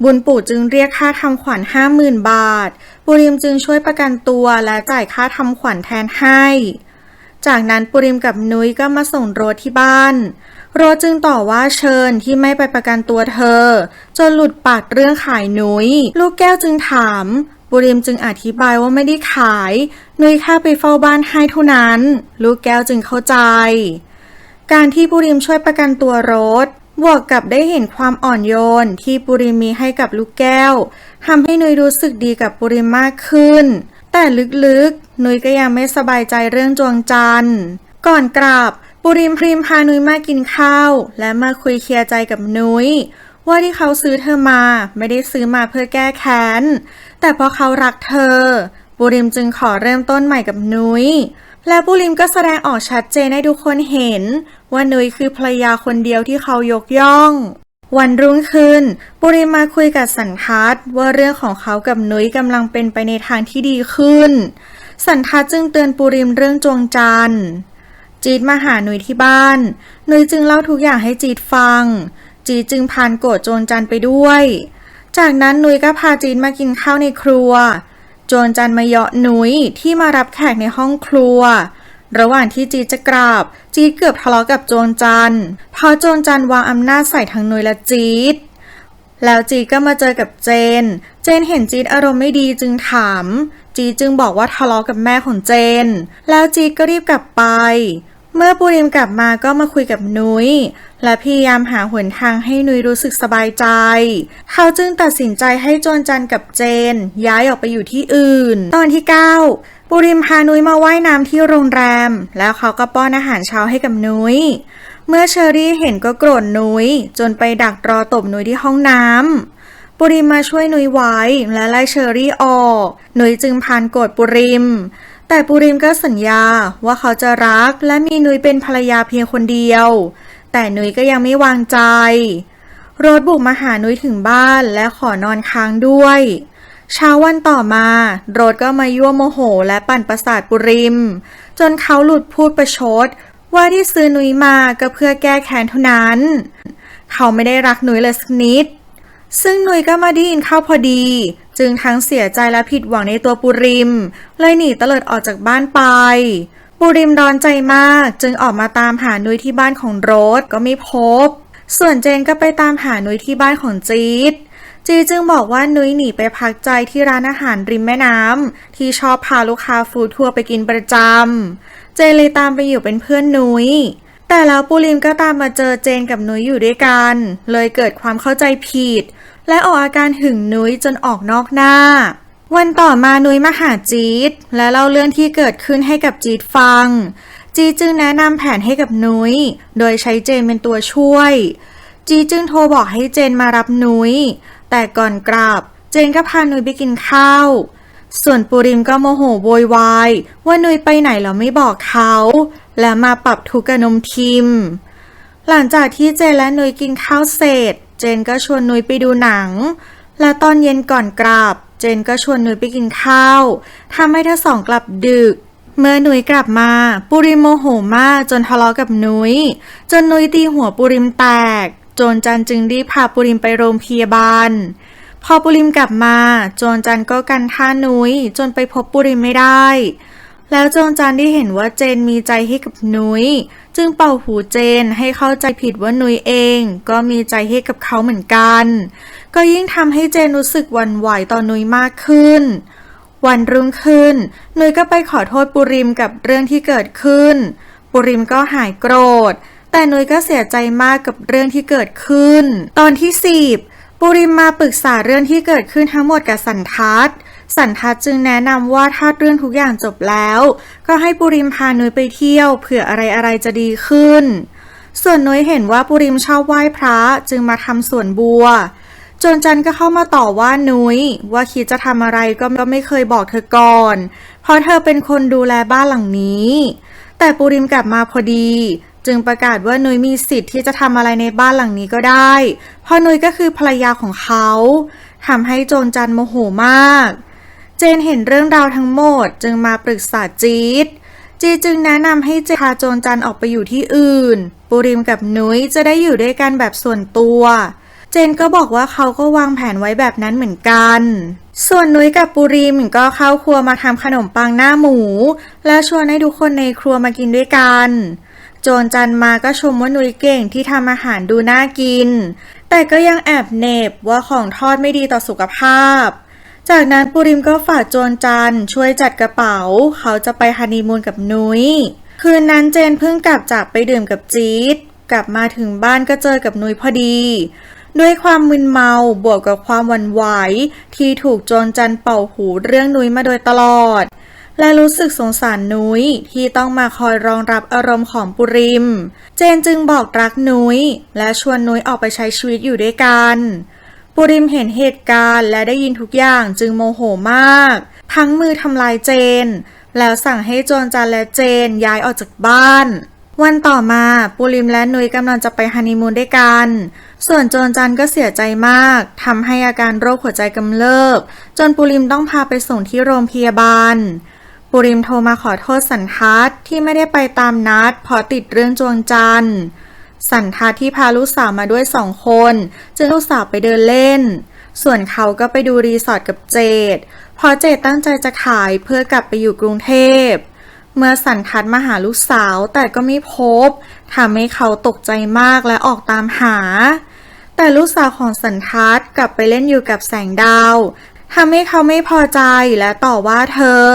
S1: บุญปู่จึงเรียกค่าทำขวัญ 50,000 บาทปุริมจึงช่วยประกันตัวและจ่ายค่าทำขวัญแทนให้จากนั้นปุริมกับนุ้ยก็มาส่งโรสที่บ้านโรสจึงต่อว่าเชิญที่ไม่ไปประกันตัวเธอจนหลุดปากเรื่องขายนุ้ยลูกแก้วจึงถามปุริมจึงอธิบายว่าไม่ได้ขายนุ้ยแค่ไปเฝ้าบ้านให้เท่านั้นลูกแก้วจึงเข้าใจการที่ปุริมช่วยประกันตัวโรสบวกกับได้เห็นความอ่อนโยนที่ปุริมมีให้กับลูกแก้วทำให้นุ้ยรู้สึกดีกับปุริมมากขึ้นแต่ลึกๆนุ้ยก็ยังไม่สบายใจเรื่องจวงจันทร์ก่อนกลับปุริมพานุ้ยมากินข้าวและมาคุยเคลียร์ใจกับนุ้ยว่าที่เขาซื้อเธอมาไม่ได้ซื้อมาเพื่อแก้แค้นแต่เพราะเขารักเธอปุริมจึงขอเริ่มต้นใหม่กับนุ้ยและปุริมก็แสดงออกชัดเจนให้ทุกคนเห็นว่านุ้ยคือภรรยาคนเดียวที่เขายกย่องวันรุ่งขึ้นปุริมมาคุยกับสันทัศน์ว่าเรื่องของเขากับนุ้ยกำลังเป็นไปในทางที่ดีขึ้นสันทัศน์จึงเตือนปุริมเรื่องจวงจันทร์จี๊ดมาหานุ้ยที่บ้านนุ้ยจึงเล่าทุกอย่างให้จี๊ดฟังจี๊ดจึงพานโกรธจวงจันทร์ไปด้วยจากนั้นนุ้ยก็พาจี๊ดมากินข้าวในครัวจวงจันทร์มาเยาะนุ้ยที่มารับแขกในห้องครัวระหว่างที่จี๊ดจะกราบจี๊ดเกือบทะเลาะกับจวงจันทร์เพราะจวงจันทร์วางอำนาจใส่ทั้งนุ้ยและจี๊ด แล้วจีดก็มาเจอกับเจนเห็นจีดอารมณ์ไม่ดีจึงถามจีดจึงบอกว่าทะเลาะกับแม่ของเจนแล้วจีดก็รีบกลับไปเมื่อปูริมกลับมาก็มาคุยกับนุ้ยและพยายามหาหนทางให้นุ้ยรู้สึกสบายใจเขาจึงตัดสินใจให้โจนจันกับเจนย้ายออกไปอยู่ที่อื่นตอนที่9ปูริมพานุ้ยมาว่ายน้ำที่โรงแรมแล้วเขาก็ป้อนอาหารเช้าให้กับนุ้ยเมื่อเชอรี่เห็นก็โกรธนุ้ยจนไปดักรอตบนุ้ยที่ห้องน้ำปูริมมาช่วยนุ้ยไว้และไล่เชอรี่ออกนุ้ยจึงพานโกรธปูริมแต่ปูริมก็สัญญาว่าเขาจะรักและมีนุ้ยเป็นภรรยาเพียงคนเดียวแต่นุ้ยก็ยังไม่วางใจโรสบุกมาหานุ้ยถึงบ้านและขอนอนค้างด้วยเช้าวันต่อมาโรสก็มายั่วโมโหและปั่นประสาทปูริมจนเขาหลุดพูดประชดว่าที่ซื้อนุ้ยมาก็เพื่อแก้แค้นเท่านั้นเขาไม่ได้รักนุ้ยเลยสักนิดซึ่งนุ้ยก็มาได้ยินเข้าพอดีจึงทั้งเสียใจและผิดหวังในตัวปูริมเลยหนีเตลิดออกจากบ้านไปปูริมร้อนใจมากจึงออกมาตามหานุ้ยที่บ้านของโรสก็ไม่พบส่วนเจนก็ไปตามหานุ้ยที่บ้านของจีดจึงบอกว่านุ้ยหนีไปพักใจที่ร้านอาหารริมแม่น้ำที่ชอบพาลูกค้าฟู้ดทัวร์ไปกินประจำเจนเลยตามไปอยู่เป็นเพื่อนนุ้ยแต่แล้วปูริมก็ตามมาเจอเจนกับนุ้ยอยู่ด้วยกันเลยเกิดความเข้าใจผิดและออกอาการหึงนุ้ยจนออกนอกหน้าวันต่อมานุ้ยมาหาจีดและเล่าเรื่องที่เกิดขึ้นให้กับจีดฟังจีดจึงแนะนำแผนให้กับนุ้ยโดยใช้เจนเป็นตัวช่วยจีดจึงโทรบอกให้เจนมารับนุ้ยแต่ก่อนกลับเจนก็พานุ้ยไปกินข้าวส่วนปูริมก็โมโหโวยวายว่านุ้ยไปไหนแล้วไม่บอกเขาและมาปรับทุกข์กับนมทิมหลังจากที่เจนและนุ้ยกินข้าวเสร็จเจนก็ชวนนุ้ยไปดูหนังและตอนเย็นก่อนกลับเจนก็ชวนนุ้ยไปกินข้าวทำให้ทั้งสองกลับดึกเมื่อนุ้ยกลับมาปูริมโมโหมากจนทะเลาะกับนุ้ยจนนุ้ยตีหัวปูริมแตกโจรจันจึงรีบพาปูริมไปโรงพยาบาลพอปูริมกลับมาโจรจันก็กันท่านุ้ยจนไปพบปูริมไม่ได้แล้วโจรจันได้เห็นว่าเจนมีใจให้กับนุ้ยจึงเป่าหูเจนให้เข้าใจผิดว่านุ้ยเองก็มีใจให้กับเขาเหมือนกันก็ยิ่งทำให้เจนรู้สึกหวั่นไหวต่อนุ้ยมากขึ้นวันรุ่งขึ้นนุ้ยก็ไปขอโทษปูริมกับเรื่องที่เกิดขึ้นปูริมก็หายโกรธแต่นุ้ยก็เสียใจมากกับเรื่องที่เกิดขึ้นตอนที่10ปูริมมาปรึกษาเรื่องที่เกิดขึ้นทั้งหมดกับสันทัศน์จึงแนะนำว่าถ้าเรื่องทุกอย่างจบแล้วก็ให้ปูริมพานุ้ยไปเที่ยวเผื่ออะไรจะดีขึ้นส่วนนุ้ยเห็นว่าปูริมชอบไหว้พระจึงมาทำสวนบัวโจรจันก็เข้ามาต่อว่านุ้ยว่าคิดจะทำอะไรก็ไม่เคยบอกเธอก่อนเพราะเธอเป็นคนดูแลบ้านหลังนี้แต่ปูริมกลับมาพอดีจึงประกาศว่านุ้ยมีสิทธิ์ที่จะทำอะไรในบ้านหลังนี้ก็ได้เพราะนุ้ยก็คือภรรยาของเขาทำให้โจรจันโมโหมากเจนเห็นเรื่องราวทั้งหมดจึงมาปรึกษาจีดจึงแนะนำให้เจนพาโจรจันออกไปอยู่ที่อื่นปูริมกับนุ้ยจะได้อยู่ด้วยกันแบบส่วนตัวเจนก็บอกว่าเขาก็วางแผนไว้แบบนั้นเหมือนกันส่วนนุ้ยกับปูริมก็เข้าครัวมาทำขนมปังหน้าหมูและชวนให้ทุกคนในครัวมากินด้วยกันโจรจันมาก็ชมว่านุ้ยเก่งที่ทำอาหารดูน่ากินแต่ก็ยังแอบเหน็บว่าของทอดไม่ดีต่อสุขภาพจากนั้นปูริมก็ฝากโจรจันช่วยจัดกระเป๋าเขาจะไปฮันนีมูนกับนุ้ยคืนนั้นเจนเพิ่งกลับจากไปดื่มกับจีดกลับมาถึงบ้านก็เจอกับนุ้ยพอดีด้วยความมึนเมาบวกกับความหวั่นไหวที่ถูกโจรจันเป่าหูเรื่องนุ้ยมาโดยตลอดและรู้สึกสงสารนุ้ยที่ต้องมาคอยรองรับอารมณ์ของปูริมเจนจึงบอกรักนุ้ยและชวนนุ้ยออกไปใช้ชีวิตอยู่ด้วยกันปูริมเห็นเหตุการณ์และได้ยินทุกอย่างจึงโมโหมากพังมือทำลายเจนแล้วสั่งให้โจรจันและเจนย้ายออกจากบ้านวันต่อมาปูริมและนุ้ยกำลังจะไปฮันนีมูนด้วยกันส่วนโจรจันก็เสียใจมากทำให้อาการโรคหัวใจกำเริบจนปูริมต้องพาไปส่งที่โรงพยาบาลปูริมโทรมาขอโทษสันทัศน์ที่ไม่ได้ไปตามนัดเพราะติดเรื่องโจรจันสันทัศน์ที่พาลูกสาวมาด้วย2 คนจึงลูกสาวไปเดินเล่นส่วนเขาก็ไปดูรีสอร์ทกับเจดเพราะเจดตั้งใจจะขายเพื่อกลับไปอยู่กรุงเทพเมื่อสันทัศน์มาหาลูกสาวแต่ก็ไม่พบทำให้เขาตกใจมากและออกตามหา แต่ลูกสาวของสันทัศน์กลับไปเล่นอยู่กับแสงดาวทำให้เขาไม่พอใจและต่อว่าเธอ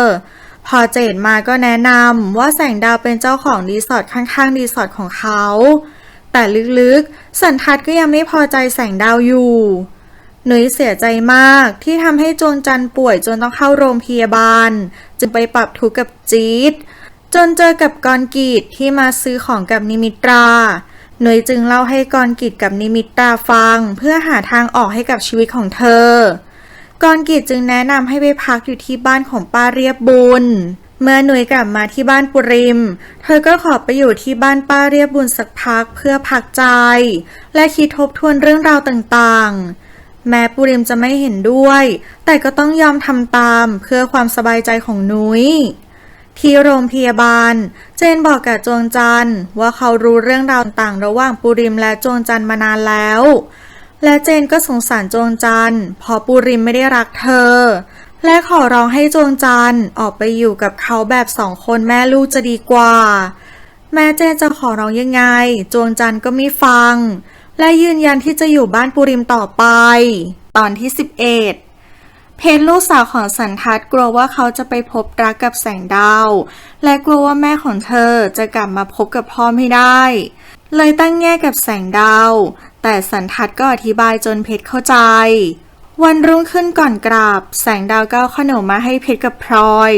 S1: พอเจดมาก็แนะนำว่าแสงดาวเป็นเจ้าของรีสอร์ทข้างๆรีสอร์ทของเขาแต่ลึกๆสันทัศน์ก็ยังไม่พอใจแสงดาวอยู่หนุยเสียใจมากที่ทำให้จวงจันทร์ป่วยจนต้องเข้าโรงพยาบาลจึงไปปรับทุกข์กับจี๊ดจนเจอกับกรกีดที่มาซื้อของกับนิมิตราหนุยจึงเล่าให้กรกีดกับนิมิตราฟังเพื่อหาทางออกให้กับชีวิตของเธอกรกีดจึงแนะนำให้ไปพักอยู่ที่บ้านของป้าเรียบบุญเมื่อหนุยกลับมาที่บ้านปุริมเธอก็ขอไปอยู่ที่บ้านป้าเรียบบุญสักพักเพื่อพักใจและคิดทบทวนเรื่องราวต่างๆแม้ปุริมจะไม่เห็นด้วยแต่ก็ต้องยอมทำตามเพื่อความสบายใจของหนุยที่โรงพยาบาลเจนบอกกับจวงจันทร์ว่าเขารู้เรื่องราวต่างๆระหว่างปุริมและจวงจันทร์มานานแล้วและเจนก็สงสารจวงจันทร์เพราะปุริมไม่ได้รักเธอและขอร้องให้จวงจันทร์ออกไปอยู่กับเขาแบบ2 คนแม่ลูกจะดีกว่าแม่เจนจะขอร้องยังไงจวงจันทร์ก็ไม่ฟังและยืนยันที่จะอยู่บ้านปุริมต่อไปตอนที่11เพชรลูกสาวของสันทัศน์กลัวว่าเขาจะไปพบรักกับแสงดาวและกลัวว่าแม่ของเธอจะกลับมาพบกับพ่อไม่ได้เลยตั้งแง่กับแสงดาวแต่สันทัศน์ก็อธิบายจนเพชรเข้าใจวันรุ่งขึ้นก่อนกลับแสงดาวก็เอาขนมมาให้เพชรกับพลอย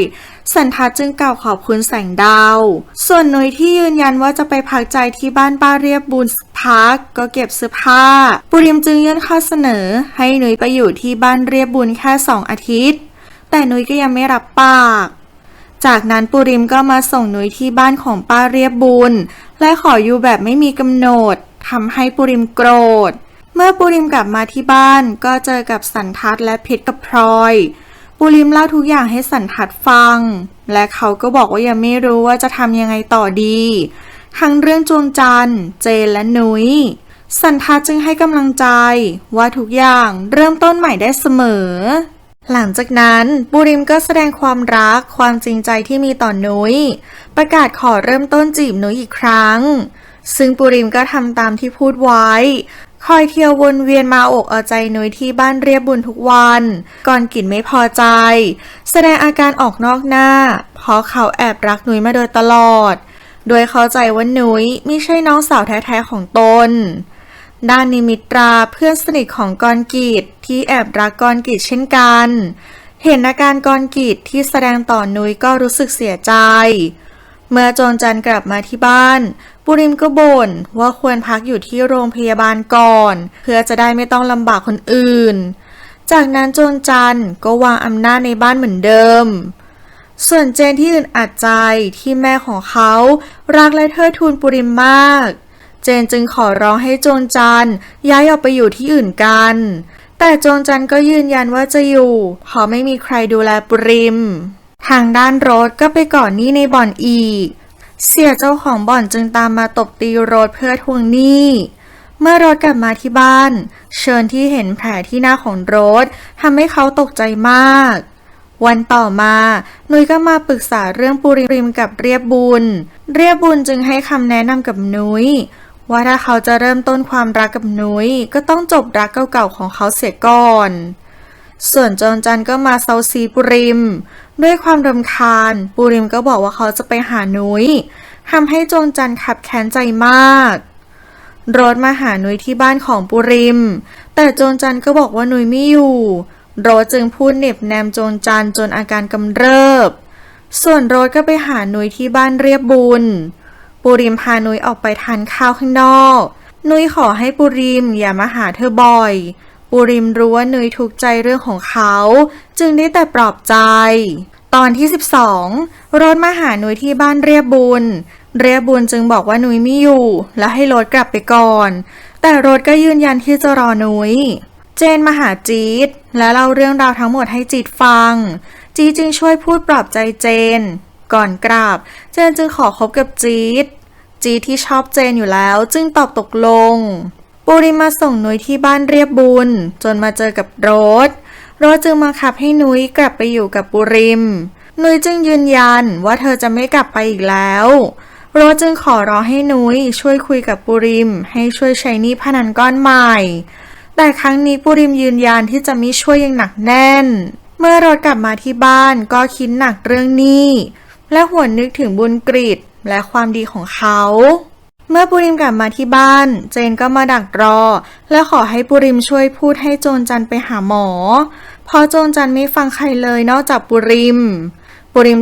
S1: สันทัศน์จึงกล่าวขอบคุณแสงดาวส่วนหนุยที่ยืนยันว่าจะไปพักใจที่บ้านป้าเรียบบุญพักก็เก็บเสื้อผ้าปุริมจึงยื่นข้อเสนอให้หนุยไปอยู่ที่บ้านเรียบบุญแค่2 อาทิตย์แต่หนุยก็ยังไม่รับปากจากนั้นปุริมก็มาส่งหนุยที่บ้านของป้าเรียบบุญและขออยู่แบบไม่มีกำหนดทำให้ปุริมโกรธเมื่อปุริมกลับมาที่บ้านก็เจอกับสันทัศน์และเพชรกับพลอยปุริมเล่าทุกอย่างให้สันทัศน์ฟังและเขาก็บอกว่ายังไม่รู้ว่าจะทำยังไงต่อดีทั้งเรื่องจวงจันทร์เจนและหนุยสันทัศน์จึงให้กำลังใจว่าทุกอย่างเริ่มต้นใหม่ได้เสมอหลังจากนั้นปุริมก็แสดงความรักความจริงใจที่มีต่อหนุยประกาศขอเริ่มต้นจีบหนุยอีกครั้งซึ่งปุริมก็ทำตามที่พูดไว้คอยเที่ยววนเวียนมาอกเอาใจหนุยที่บ้านเรียบบุญทุกวันก่อนกินไม่พอใจแสดงอาการออกนอกหน้าเพราะเขาแอบรักหนุยมาโดยตลอดโดยเข้าใจว่าหนุยไม่ใช่น้องสาวแท้ๆของตนด้านนิมิตราเพื่อนสนิทของกรกีดที่แอบรักกรกีดเช่นกันเห็นอาการกรกีดที่แสดงต่อหนุยก็รู้สึกเสียใจเมื่อจวงจันทร์กลับมาที่บ้านปุริมก็บ่นว่าควรพักอยู่ที่โรงพยาบาลก่อนเพื่อจะได้ไม่ต้องลำบากคนอื่นจากนั้นจวงจันทร์ก็วางอำนาจในบ้านเหมือนเดิมส่วนเจนที่อึดอัดใจที่แม่ของเขารักและเทิดทูนปุริมมากเจนจึงขอร้องให้จวงจันทร์ย้ายออกไปอยู่ที่อื่นกันแต่จวงจันทร์ก็ยืนยันว่าจะอยู่เพราะไม่มีใครดูแลปุริมทางด้านรถก็ไปก่อนหนี้ในบ่อนอีกเสียเจ้าของบ่อนจึงตามมาตบตีรถเพื่อทวงหนี้เมื่อรถกลับมาที่บ้านเชิญที่เห็นแผลที่หน้าของรถทำให้เขาตกใจมากวันต่อมาหนุยก็มาปรึกษาเรื่องปุริมกับเรียบบุญจึงให้คำแนะนำกับหนุยว่าถ้าเขาจะเริ่มต้นความรักกับหนุยก็ต้องจบรักเก่าๆของเขาเสียก่อนส่วนจวงจันทร์ก็มาเซาซีปุริมด้วยความรำคาญปุริมก็บอกว่าเขาจะไปหาหนุยทำให้จวงจันทร์ขับแค้นใจมากรถมาหาหนุยที่บ้านของปุริมแต่จวงจันทร์ก็บอกว่าหนุยไม่อยู่โรสจึงพูดเหน็บแนมจวงจันทร์จนอาการกำเริบส่วนโรสก็ไปหาหนุยที่บ้านเรียบบุญปุริมพาหนุยออกไปทานข้าวข้างนอกหนุยขอให้ปุริมอย่ามาหาเธอบ่อยปุริมรู้ว่าหนุยทุกข์ใจเรื่องของเขาจึงได้แต่ปลอบใจตอนที่12โรสมาหาหนุยที่บ้านเรียบบุญจึงบอกว่าหนุยไม่อยู่และให้โรสกลับไปก่อนแต่โรสก็ยืนยันที่จะรอหนุยเจนมาหาจี๊ดและเล่าเรื่องราวทั้งหมดให้จี๊ดฟังจี๊ดจึงช่วยพูดปลอบใจเจนก่อนกลับเจนจึงขอคบกับจี๊ดที่ชอบเจนอยู่แล้วจึงตอบตกลงปุริมมาส่งหนุยที่บ้านเรียบบุญจนมาเจอกับโรสจึงบังคับให้หนุยกลับไปอยู่กับปุริมหนุยจึงยืนยันว่าเธอจะไม่กลับไปอีกแล้ว โรสจึงขอร้องให้นุ้ยช่วยคุยกับปุริมให้ช่วยใช้หนี้พนันก้อนใหม่แต่ครั้งนี้ปุริมยืนยันที่จะไม่ช่วยอย่างหนักแน่นเมื่อโรสกลับมาที่บ้านก็คิดหนักเรื่องหนี้และหวนนึกถึงบุญกฤตและความดีของเขาเมื่อปุริมกลับมาที่บ้านเจนก็มาดักรอและขอให้ปุริมช่วยพูดให้โจรจันไปหาหมอเพราะโจรจันไม่ฟังใครเลยนอกจากปุริม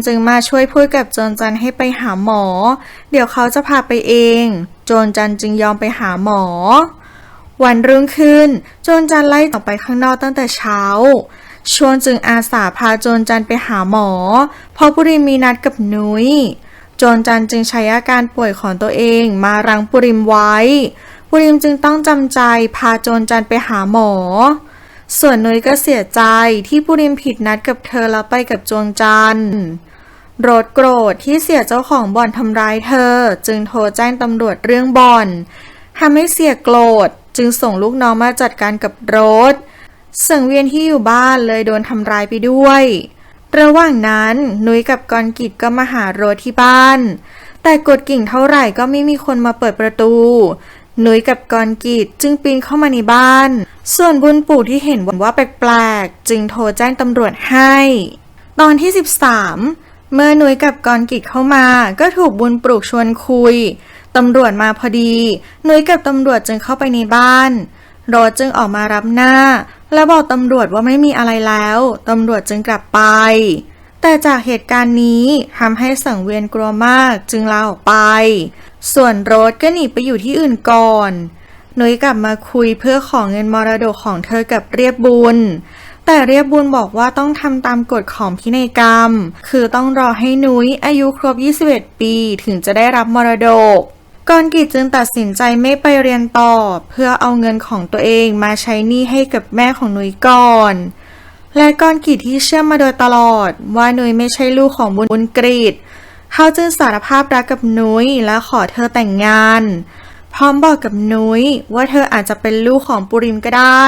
S1: จึงมาช่วยพูดกับโจรจันให้ไปหาหมอเดี๋ยวเขาจะพาไปเองโจรจันจึงยอมไปหาหมอวันรุ่งขึ้นโจรจันไล่ออกไปข้างนอกตั้งแต่เช้าชวนจึงอาสาพาโจรจันไปหาหมอเพราะปุริมมีนัดกับนุ้ยโจรจันจึงใช้อาการป่วยของตัวเองมารั้งปุริมไว้ปุริมจึงต้องจำใจพาโจรจันไปหาหมอส่วนนุ้ยก็เสียใจที่ปุริมผิดนัดกับเธอแล้วไปกับโจรจันโกรธที่เสียเจ้าของบ่อนทำร้ายเธอจึงโทรแจ้งตำรวจเรื่องบ่อนทำให้เสียโกรธจึงส่งลูกน้องมาจัดการกับโรสสังเวียนที่อยู่บ้านเลยโดนทำร้ายไปด้วยระหว่างนั้นนุ้ยกับกรกิจก็มาหาโรสที่บ้านแต่กดกิ่งเท่าไหร่ก็ไม่มีคนมาเปิดประตูนุ้ยกับกรกิจจึงปีนเข้ามาในบ้านส่วนบุญปู่ที่เห็นว่าแปลกๆจึงโทรแจ้งตำรวจให้ตอนที่13เมื่อนุ้ยกับกรกิจเข้ามาก็ถูกบุญปลูกชวนคุยตำรวจมาพอดีนุ้ยกับตำรวจจึงเข้าไปในบ้านโรสจึงออกมารับหน้าและบอกตำรวจว่าไม่มีอะไรแล้วตำรวจจึงกลับไปแต่จากเหตุการณ์นี้ทำให้สังเวียนกลัวมากจึงลาออกไปส่วนโรสก็หนีไปอยู่ที่อื่นก่อนนุ้ยกลับมาคุยเพื่อขอเงินมรดกของเธอกับเรียบบุญแต่เรียบบุญบอกว่าต้องทำตามกฎของพินัยกรรมคือต้องรอให้นุ้ยอายุครบ21ปีถึงจะได้รับมรดกกรกิจจึงตัดสินใจไม่ไปเรียนต่อเพื่อเอาเงินของตัวเองมาใช้หนี้ให้กับแม่ของนุ้ยก่อนและกรกิจที่เชื่อมาโดยตลอดว่านุ้ยไม่ใช่ลูกของบุญกฤตเขาจึงสารภาพรักกับนุ้ยและขอเธอแต่งงานพร้อมบอกกับนุ้ยว่าเธออาจจะเป็นลูกของปุริมก็ได้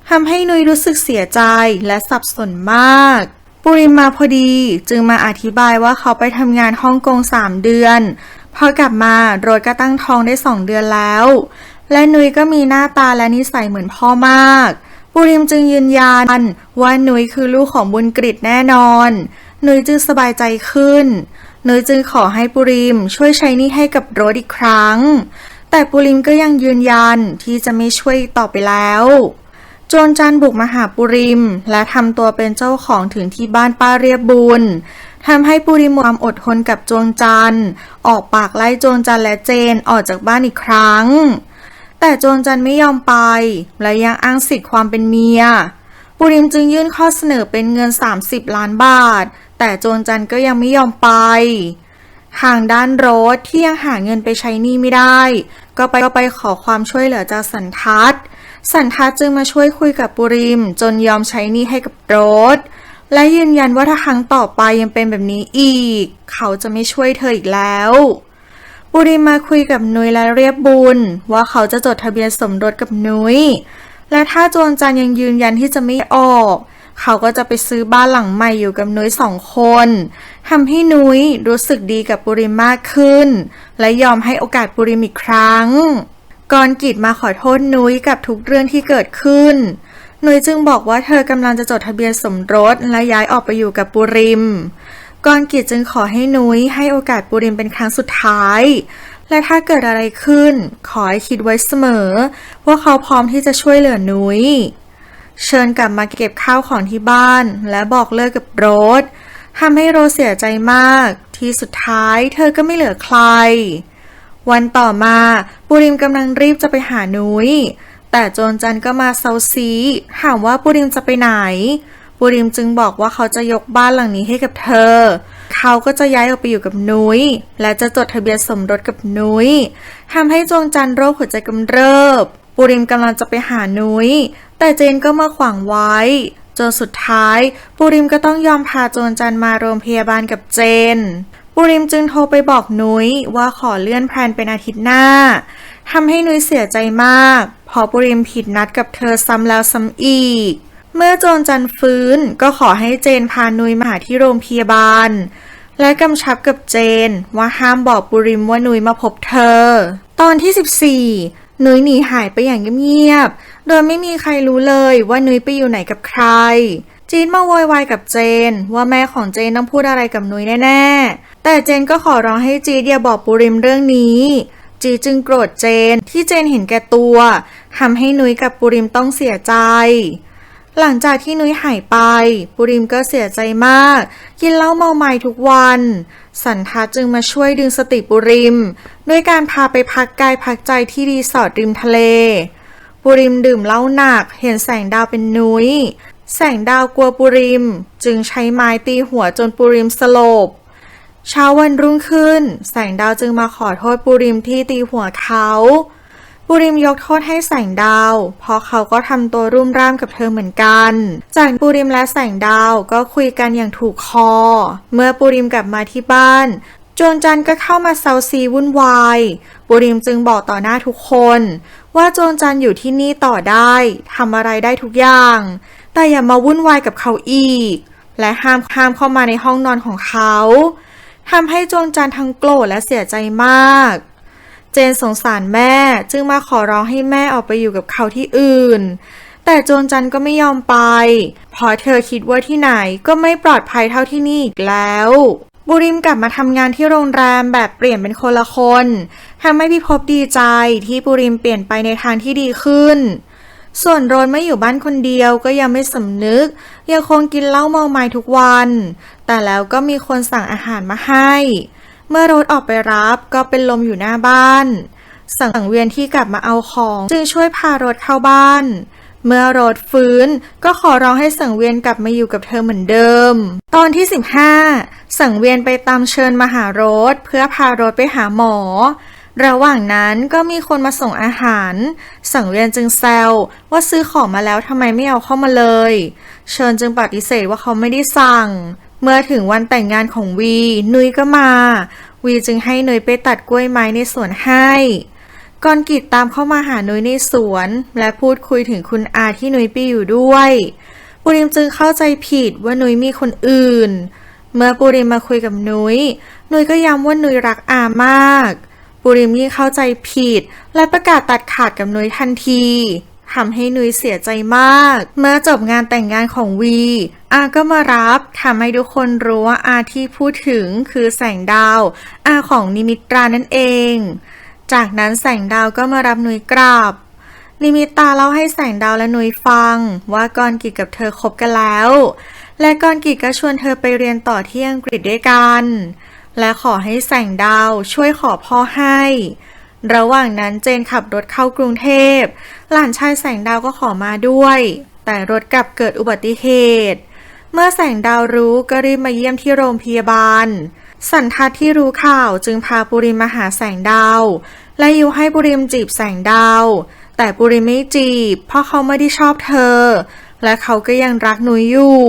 S1: ทำให้นุ้ยรู้สึกเสียใจและสับสนมากปุริมมาพอดีจึงมาอธิบายว่าเขาไปทำงานฮ่องกง3 เดือนพอกลับมาโรสก็ตั้งท้องได้2 เดือนแล้วและนุ้ยก็มีหน้าตาและนิสัยเหมือนพ่อมากปุริมจึงยืนยันว่านุ้ยคือลูกของบุญกฤตแน่นอนนุ้ยจึงสบายใจขึ้นนุ้ยจึงขอให้ปุริมช่วยใช้หนี้ให้กับโรสอีกครั้งแต่ปุริมก็ยังยืนยันที่จะไม่ช่วยต่อไปแล้วโจรจันบุกมาหาปุริมและทำตัวเป็นเจ้าของถึงที่บ้านป้าเรียบบุญทำให้ปุริมหมดความอดทนกับโจรจันออกปากไล่โจรจันและเจนออกจากบ้านอีกครั้งแต่โจรจันไม่ยอมไปและยังอ้างสิทธิ์ความเป็นเมียปุริมจึงยื่นข้อเสนอเป็นเงิน30 ล้านบาทแต่โจรจันก็ยังไม่ยอมไปทางด้านโรสที่ยังหาเงินไปใช้หนี้ไม่ได้ก็ไปขอความช่วยเหลือจากสันทัศน์จึงมาช่วยคุยกับปุริมจนยอมใช้หนี้ให้กับโรสและยืนยันว่าถ้าครั้งต่อไปยังเป็นแบบนี้อีกเขาจะไม่ช่วยเธออีกแล้วปุริมมาคุยกับนุ้ยและเรียบบุญว่าเขาจะจดทะเบียนสมรสกับนุ้ยและถ้าโจรจันยังยืนยันที่จะไม่ออกเขาก็จะไปซื้อบ้านหลังใหม่อยู่กับนุ้ย2 คนทำให้นุ้ยรู้สึกดีกับปุริมมากขึ้นและยอมให้โอกาสปุริมอีกครั้งกรกิจมาขอโทษนุ้ยกับทุกเรื่องที่เกิดขึ้นนุ้ยจึงบอกว่าเธอกำลังจะจดทะเบียนสมรสและย้ายออกไปอยู่กับปุริมกรกิจจึงขอให้นุ้ยให้โอกาสปุริมเป็นครั้งสุดท้ายและถ้าเกิดอะไรขึ้นขอให้คิดไว้เสมอว่าเขาพร้อมที่จะช่วยเหลือนุ้ยเชิญกลับมาเก็บข้าวของที่บ้านและบอกเลิกกับโรสทำให้โรสเสียใจมากที่สุดท้ายเธอก็ไม่เหลือใครวันต่อมาปุริมกำลังรีบจะไปหานุ้ยแต่โจรจันก็มาเซาซีถามว่าปุริมจะไปไหนปุริมจึงบอกว่าเขาจะยกบ้านหลังนี้ให้กับเธอเขาก็จะย้ายออกไปอยู่กับนุ้ยและจะจดทะเบียนสมรสกับนุ้ยทำให้โจรจันโรคหัวใจกำเริบปุริมกำลังจะไปหานุ้ยแต่เจนก็มาขวางไว้จนสุดท้ายปุริมก็ต้องยอมพาโจรจันมาโรงพยาบาลกับเจนปุริมจึงโทรไปบอกนุ้ยว่าขอเลื่อนแพลนเป็นอาทิตย์หน้าทำให้นุ้ยเสียใจมากเพราะปุริมผิดนัดกับเธอซ้ำแล้วซ้ำอีกเมื่อโจรจันฟื้นก็ขอให้เจนพานุ้ยมาหาที่โรงพยาบาล และกำชับกับเจนว่าห้ามบอกปุริมว่านุ้ยมาพบเธอตอนที่14นุ้ยหนีหายไปอย่างเงียบๆโดยไม่มีใครรู้เลยว่านุ้ยไปอยู่ไหนกับใครจีนมาโวยวายกับเจนว่าแม่ของเจนต้องพูดอะไรกับนุ้ยแน่ๆแต่เจนก็ขอร้องให้จีนอย่าบอกปุริมเรื่องนี้จีจึงโกรธเจนที่เจนเห็นแก่ตัวทำให้นุ้ยกับปุริมต้องเสียใจหลังจากที่นุ้ยหายไปปุริมก็เสียใจมากกินเหล้าเมาไม้ทุกวันสันทัดจึงมาช่วยดึงสติปุริมด้วยการพาไปพักกายพักใจที่รีสอร์ทริมทะเลปุริมดื่มเหล้าหนักเห็นแสงดาวเป็นนุ้ยแสงดาวกลัวปุริมจึงใช้ไม้ตีหัวจนปุริมสลบเช้าวันรุ่งขึ้นแสงดาวจึงมาขอโทษปุริมที่ตีหัวเขาปุริมยกโทษให้แสงดาวเพราะเขาก็ทำตัวรุ่มร่ามกับเธอเหมือนกันจากปุริมและแสงดาวก็คุยกันอย่างถูกคอเมื่อปุริมกลับมาที่บ้านจวนจันทร์ก็เข้ามาเซาซีวุ่นวายปุริมจึงบอกต่อหน้าทุกคนว่าจวนจันทร์อยู่ที่นี่ต่อได้ทำอะไรได้ทุกอย่างแต่อย่ามาวุ่นวายกับเขาอีกและห้ามเข้ามาในห้องนอนของเขาทำให้จวนจันทร์ทั้งโกรธและเสียใจมากเจนสงสารแม่จึงมาขอร้องให้แม่ออกไปอยู่กับเขาที่อื่นแต่จวนจันทร์ก็ไม่ยอมไปเพราะเธอคิดว่าที่ไหนก็ไม่ปลอดภัยเท่าที่นี่อีกแล้วปุริมกลับมาทำงานที่โรงแรมแบบเปลี่ยนเป็นคนละคนทำให้พี่พบดีใจที่ปุริมเปลี่ยนไปในทางที่ดีขึ้นส่วนโรนไม่อยู่บ้านคนเดียวก็ยังไม่สำนึกยังคงกินเหล้าเมาไม้ทุกวันแต่แล้วก็มีคนสั่งอาหารมาให้เมื่อโรนออกไปรับก็เป็นลมอยู่หน้าบ้านสังเวียนที่กลับมาเอาของจึงช่วยพารถเข้าบ้านเมื่อโรดฟื้นก็ขอร้องให้สังเวียนกลับมาอยู่กับเธอเหมือนเดิมตอนที่15สังเวียนไปตามเชิญมาหาโรดเพื่อพาโรดไปหาหมอระหว่างนั้นก็มีคนมาส่งอาหารสังเวียนจึงแซวว่าซื้อของมาแล้วทำไมไม่เอาเข้ามาเลยเชิญจึงปฏิเสธว่าเขาไม่ได้สั่งเมื่อถึงวันแต่งงานของวีนุ้ยก็มาวีจึงให้นุ้ยไปตัดกล้วยไม้ในสวนให้กรกิจตามเข้ามาหานุ้ยในสวนและพูดคุยถึงคุณอาที่นุ้ยไปอยู่ด้วยปุริมจึงเข้าใจผิดว่านุ้ยมีคนอื่นเมื่อปุริมมาคุยกับนุ้ยก็ย้ำว่านุ้ยรักอามากปุริมยิ่งเข้าใจผิดและประกาศตัดขาดกับนุ้ยทันทีทำให้นุ้ยเสียใจมากเมื่อจบงานแต่งงานของวีอาก็มารับทำให้ทุกคนรู้ว่าอาที่พูดถึงคือแสงดาวอาของนิมิตรานั่นเองจากนั้นแสงดาวก็มารับนุ้ยกลับนิมิตาเล่าให้แสงดาวและนุ้ยฟังว่ากรกิจกับเธอคบกันแล้วและกรกิจก็ชวนเธอไปเรียนต่อที่อังกฤษด้วยกันและขอให้แสงดาวช่วยขอพ่อให้ระหว่างนั้นเจนขับรถเข้ากรุงเทพหลานชายแสงดาวก็ขอมาด้วยแต่รถกลับเกิดอุบัติเหตุเมื่อแสงดาวรู้ก็รีบมาเยี่ยมที่โรงพยาบาลสันทัดที่รู้ข่าวจึงพาปุริมมาหาแสงดาวและยุให้ปุริมจีบแสงดาวแต่ปุริมไม่จีบเพราะเขาไม่ได้ชอบเธอและเขาก็ยังรักนุ้ยอยู่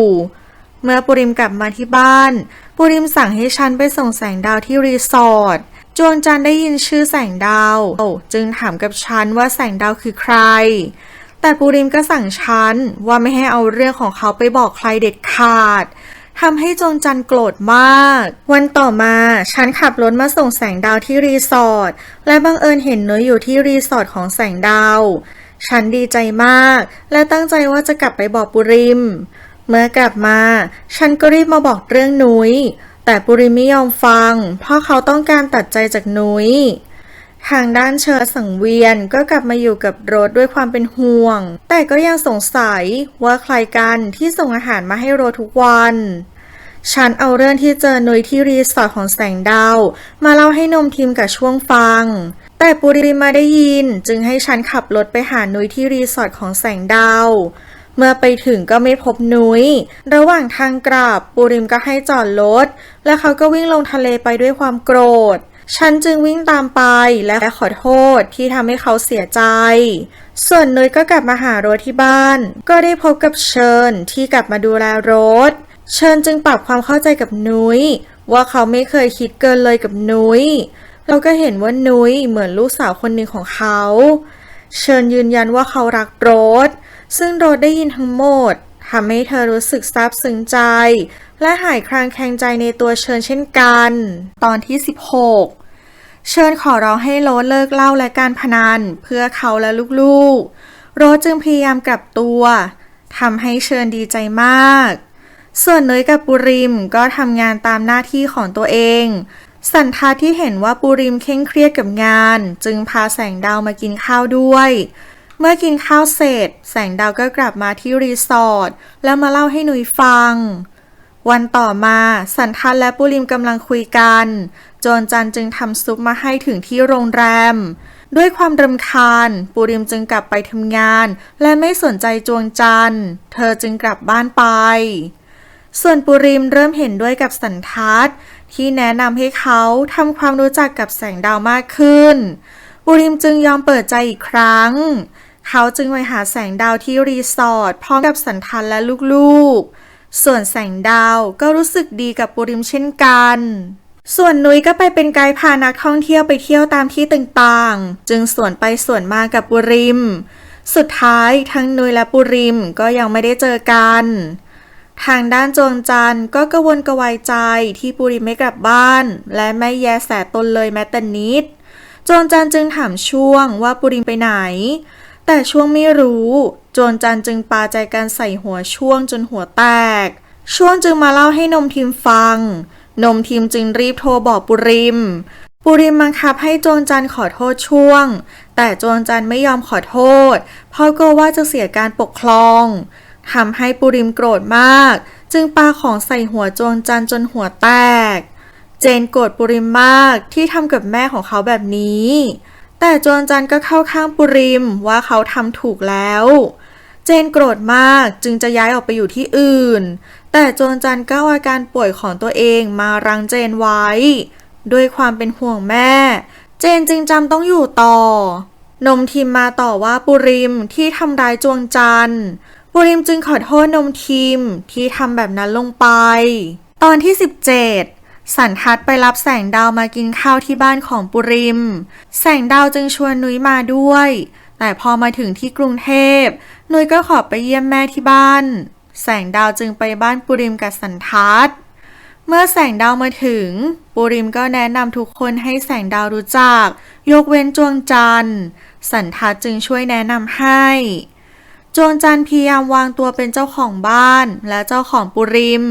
S1: เมื่อปุริมกลับมาที่บ้านปุริมสั่งให้ฉันไปส่งแสงดาวที่รีสอร์ทจวงจันทร์ได้ยินชื่อแสงดาวจึงถามกับฉันว่าแสงดาวคือใครแต่ปุริมก็สั่งฉันว่าไม่ให้เอาเรื่องของเขาไปบอกใครเด็ดขาดทำให้จวงจันทร์โกรธมากวันต่อมาฉันขับรถมาส่งแสงดาวที่รีสอร์ทและบังเอิญเห็นนุ้ยอยู่ที่รีสอร์ทของแสงดาวฉันดีใจมากและตั้งใจว่าจะกลับไปบอกปุริมเมื่อกลับมาฉันก็รีบมาบอกเรื่องนุ้ยแต่ปุริมไม่ยอมฟังเพราะเขาต้องการตัดใจจากนุ้ยทางด้านเชิญสังเวียนก็กลับมาอยู่กับโรสด้วยความเป็นห่วงแต่ก็ยังสงสัยว่าใครกันที่ส่งอาหารมาให้โรสทุกวันฉันเอาเรื่องที่เจอนุ้ยที่รีสอร์ทของแสงดาวมาเล่าให้นมทีมกับช่วงฟังแต่ปุริมมาได้ยินจึงให้ฉันขับรถไปหานุ้ยที่รีสอร์ทของแสงดาวเมื่อไปถึงก็ไม่พบนุ้ยระหว่างทางกลับปุริมก็ให้จอดรถและเขาก็วิ่งลงทะเลไปด้วยความโกรธฉันจึงวิ่งตามไปและขอโทษที่ทำให้เขาเสียใจส่วนนุ้ยก็กลับมาหาโรสที่บ้านก็ได้พบกับเชิญที่กลับมาดูแลโรสเชิญจึงปรับความเข้าใจกับนุ้ยว่าเขาไม่เคยคิดเกินเลยกับนุ้ยเราก็เห็นว่านุ้ยเหมือนลูกสาวคนหนึ่งของเขาเชิญยืนยันว่าเขารักโรสซึ่งโรสได้ยินทั้งหมดทำให้เธอรู้สึกซาบซึ้งใจ และหายคลางแคลงใจในตัวเชิญเช่นกันตอนที่16เชิญขอร้องให้โรสเลิกเหล้าและการพนันเพื่อเขาและลูกๆโรสจึงพยายามกลับตัวทำให้เชิญดีใจมากส่วนเนยกับปุริมก็ทำงานตามหน้าที่ของตัวเองสันทัดที่เห็นว่าปุริมเคร่งเครียดกับงานจึงพาแสงดาวมากินข้าวด้วยเมื่อกินข้าวเสร็จแสงดาวก็กลับมาที่รีสอร์ทแล้วมาเล่าให้หนุยฟังวันต่อมาสันทัดและปุริมกำลังคุยกันโจรจันจึงทำซุปมาให้ถึงที่โรงแรมด้วยความรำคาญปุริมจึงกลับไปทำงานและไม่สนใจจวงจันเธอจึงกลับบ้านไปส่วนปุริมเริ่มเห็นด้วยกับสันทัดที่แนะนำให้เขาทำความรู้จักกับแสงดาวมากขึ้นปุริมจึงยอมเปิดใจอีกครั้งเขาจึงไปหาแสงดาวที่รีสอร์ทพร้อมกับสันทัดและลูกๆส่วนแสงดาวก็รู้สึกดีกับปุริมเช่นกันส่วนนุ้ยก็ไปเป็นไกด์พานักท่องเที่ยวไปเที่ยวตามที่ต่างๆจึงสวนไปสวนมากับปุริมสุดท้ายทั้งนุ้ยและปุริมก็ยังไม่ได้เจอกันทางด้านจวงจันทร์ก็กระวนกระวายใจที่ปุริมไม่กลับบ้านและไม่แยแสตนเลยแม้แต่นิดจวงจันทร์จึงถามช่วงว่าปุริมไปไหนแต่ช่วงไม่รู้จวงจันทร์จึงปาใจกันใส่หัวช่วงจนหัวแตกช่วงจึงมาเล่าให้นมทิมฟังนมทิมจึงรีบโทรบอกปุริมบังคับให้จวงจันทร์ขอโทษช่วงแต่จวงจันทร์ไม่ยอมขอโทษเพราะกลัวว่าจะเสียการปกครองทำให้ปุริมโกรธมากจึงปาของใส่หัวจวงจันทร์จนหัวแตกเจนโกรธปุริมมากที่ทำกับแม่ของเขาแบบนี้แต่จวงจันทร์ก็เข้าข้างปุริมว่าเขาทำถูกแล้วเจนโกรธมากจึงจะย้ายออกไปอยู่ที่อื่นแต่จวงจันทร์ก็เอาอาการป่วยของตัวเองมารั้งเจนไว้ด้วยความเป็นห่วงแม่เจนจึงจำต้องอยู่ต่อนมทิมมาต่อว่าปุริมที่ทำร้ายจวงจันทร์ปุริมจึงขอโทษนมทิมที่ทำแบบนั้นลงไปตอนที่17สันทัดไปรับแสงดาวมากินข้าวที่บ้านของปุริมแสงดาวจึงชวนนุ้ยมาด้วยแต่พอมาถึงที่กรุงเทพนุ้ยก็ขอไปเยี่ยมแม่ที่บ้านแสงดาวจึงไปบ้านปุริมกับสันทัดเมื่อแสงดาวมาถึงปุริมก็แนะนำทุกคนให้แสงดาวรู้จักยกเว้นจวงจันทร์สันทัดจึงช่วยแนะนำให้จวงจันทร์พยายามวางตัวเป็นเจ้าของบ้านและเจ้าของปุริม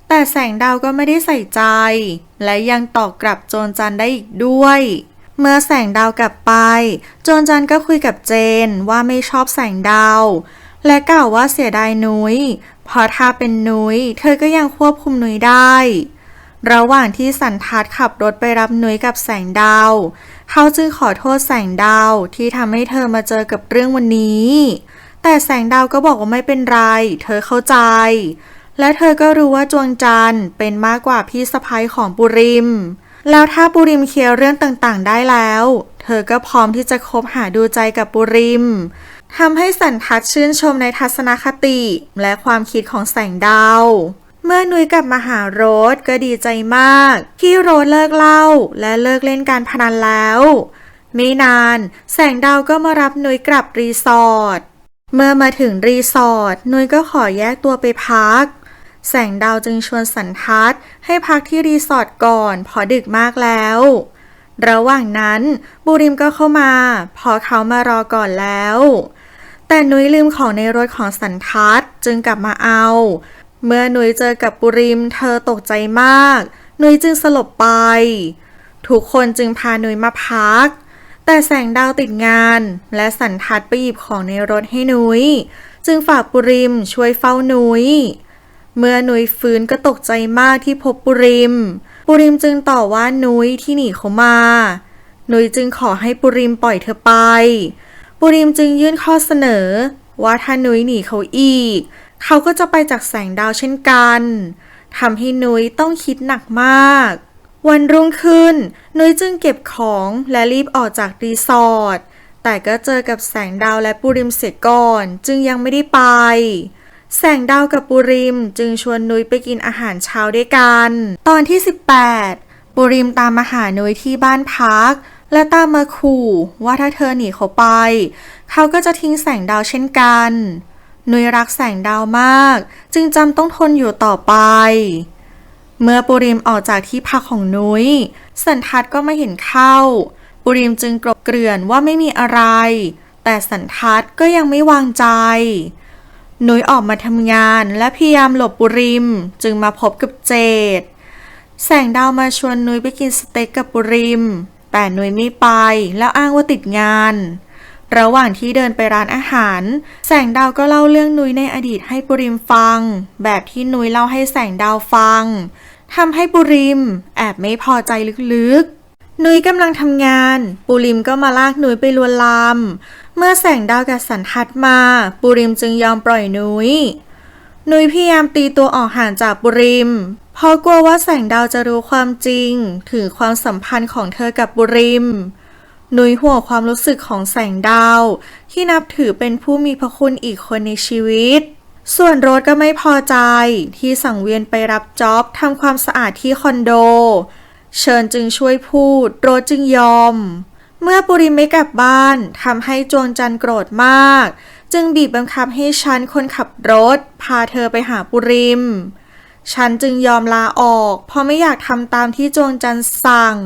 S1: แต่แสงดาวก็ไม่ได้ใส่ใจและยังตอบกลับจวงจันทร์ได้อีกด้วยเมื่อแสงดาวกลับไปจวงจันทร์ก็คุยกับเจนว่าไม่ชอบแสงดาวและกล่าวว่าเสียดายนุ้ยเพราะถ้าเป็นนุ้ยเธอก็ยังควบคุมนุ้ยได้ระหว่างที่สันทัดขับรถไปรับนุ้ยกับแสงดาวเขาจึงขอโทษแสงดาวที่ทำให้เธอมาเจอกับเรื่องวันนี้แต่แสงดาวก็บอกว่าไม่เป็นไรเธอเข้าใจและเธอก็รู้ว่าจวงจันทร์เป็นมากกว่าพี่สะใภ้ของปุริมแล้วถ้าปุริมเคลียร์เรื่องต่างๆได้แล้วเธอก็พร้อมที่จะคบหาดูใจกับปุริมทำให้สันทัดชื่นชมในทัศนคติและความคิดของแสงดาวเมื่อนุ้ยกลับมาหาโรสก็ดีใจมากที่โรสเลิกเหล้าและเลิกเล่นการพนันแล้วไม่นานแสงดาวก็มารับนุ้ยกลับรีสอร์ทเมื่อมาถึงรีสอร์ทนุ้ยก็ขอแยกตัวไปพักแสงดาวจึงชวนสันทัดให้พักที่รีสอร์ทก่อนเพราะดึกมากแล้วระหว่างนั้นปุริมก็เข้ามาพอเขามารอก่อนแล้วแต่นุ้ยลืมของในรถของสันทัดจึงกลับมาเอาเมื่อนุ้ยเจอกับปุริมเธอตกใจมากนุ้ยจึงสลบไปทุกคนจึงพานุ้ยมาพักแต่แสงดาวติดงานและสันทัดไปหยิบของในรถให้นุ้ยจึงฝากปุริมช่วยเฝ้านุ้ยเมื่อนุ้ยฟื้นก็ตกใจมากที่พบปุริมจึงต่อว่านุ้ยที่หนีเขามานุ้ยจึงขอให้ปุริมปล่อยเธอไปปุริมจึงยื่นข้อเสนอว่าถ้านุ้ยหนีเขาอีกเขาก็จะไปจากแสงดาวเช่นกันทำให้นุ้ยต้องคิดหนักมากวันรุ่งขึ้นนุ้ยจึงเก็บของและรีบออกจากรีสอร์ทแต่ก็เจอกับแสงดาวและปุริมเสียก่อนจึงยังไม่ได้ไปแสงดาวกับปุริมจึงชวนนุ้ยไปกินอาหารเช้าด้วยกันตอนที่18ปุริมตามมาหานุ้ยที่บ้านพักและตามมาขู่ว่าถ้าเธอหนีเขาไปเขาก็จะทิ้งแสงดาวเช่นกัน นุ้ยรักแสงดาวมากจึงจำต้องทนอยู่ต่อไปเมื่อปุริมออกจากที่พักของนุ้ยสันทัดก็ไม่เห็นเข้าปุริมจึงกลบเกลื่อนว่าไม่มีอะไรแต่สันทัดก็ยังไม่วางใจนุ้ยออกมาทำงานและพยายามหลบปุริมจึงมาพบกับเจดแสงดาวมาชวนนุ้ยไปกินสเต็กกับปุริมแต่นุ้ยไม่ไปแล้วอ้างว่าติดงานระหว่างที่เดินไปร้านอาหารแสงดาวก็เล่าเรื่องนุ้ยในอดีตให้ปุริมฟังแบบที่นุ้ยเล่าให้แสงดาวฟังทำให้ปุริมแอบไม่พอใจลึกๆนุ้ยกำลังทำงานปุริมก็มาลากนุ้ยไปลวนลามเมื่อแสงดาวกับสันทัดมาปุริมจึงยอมปล่อยนุ้ยพยายามตีตัวออกห่างจากปุริมเพราะกลัวว่าแสงดาวจะรู้ความจริงถึงความสัมพันธ์ของเธอกับปุริมนุ้ยห่วงความรู้สึกของแสงดาวที่นับถือเป็นผู้มีพระคุณอีกคนในชีวิตส่วนโรสก็ไม่พอใจที่สังเวียนไปรับจ็อบทำความสะอาดที่คอนโดเชิญจึงช่วยพูดโรสจึงยอมเมื่อปุริมไม่กลับบ้านทำให้จวงจันทร์โกรธมากจึงบีบบังคับให้ฉันคนขับรถพาเธอไปหาปุริมฉันจึงยอมลาออกเพราะไม่อยากทำตามที่จวงจันทร์สั่ง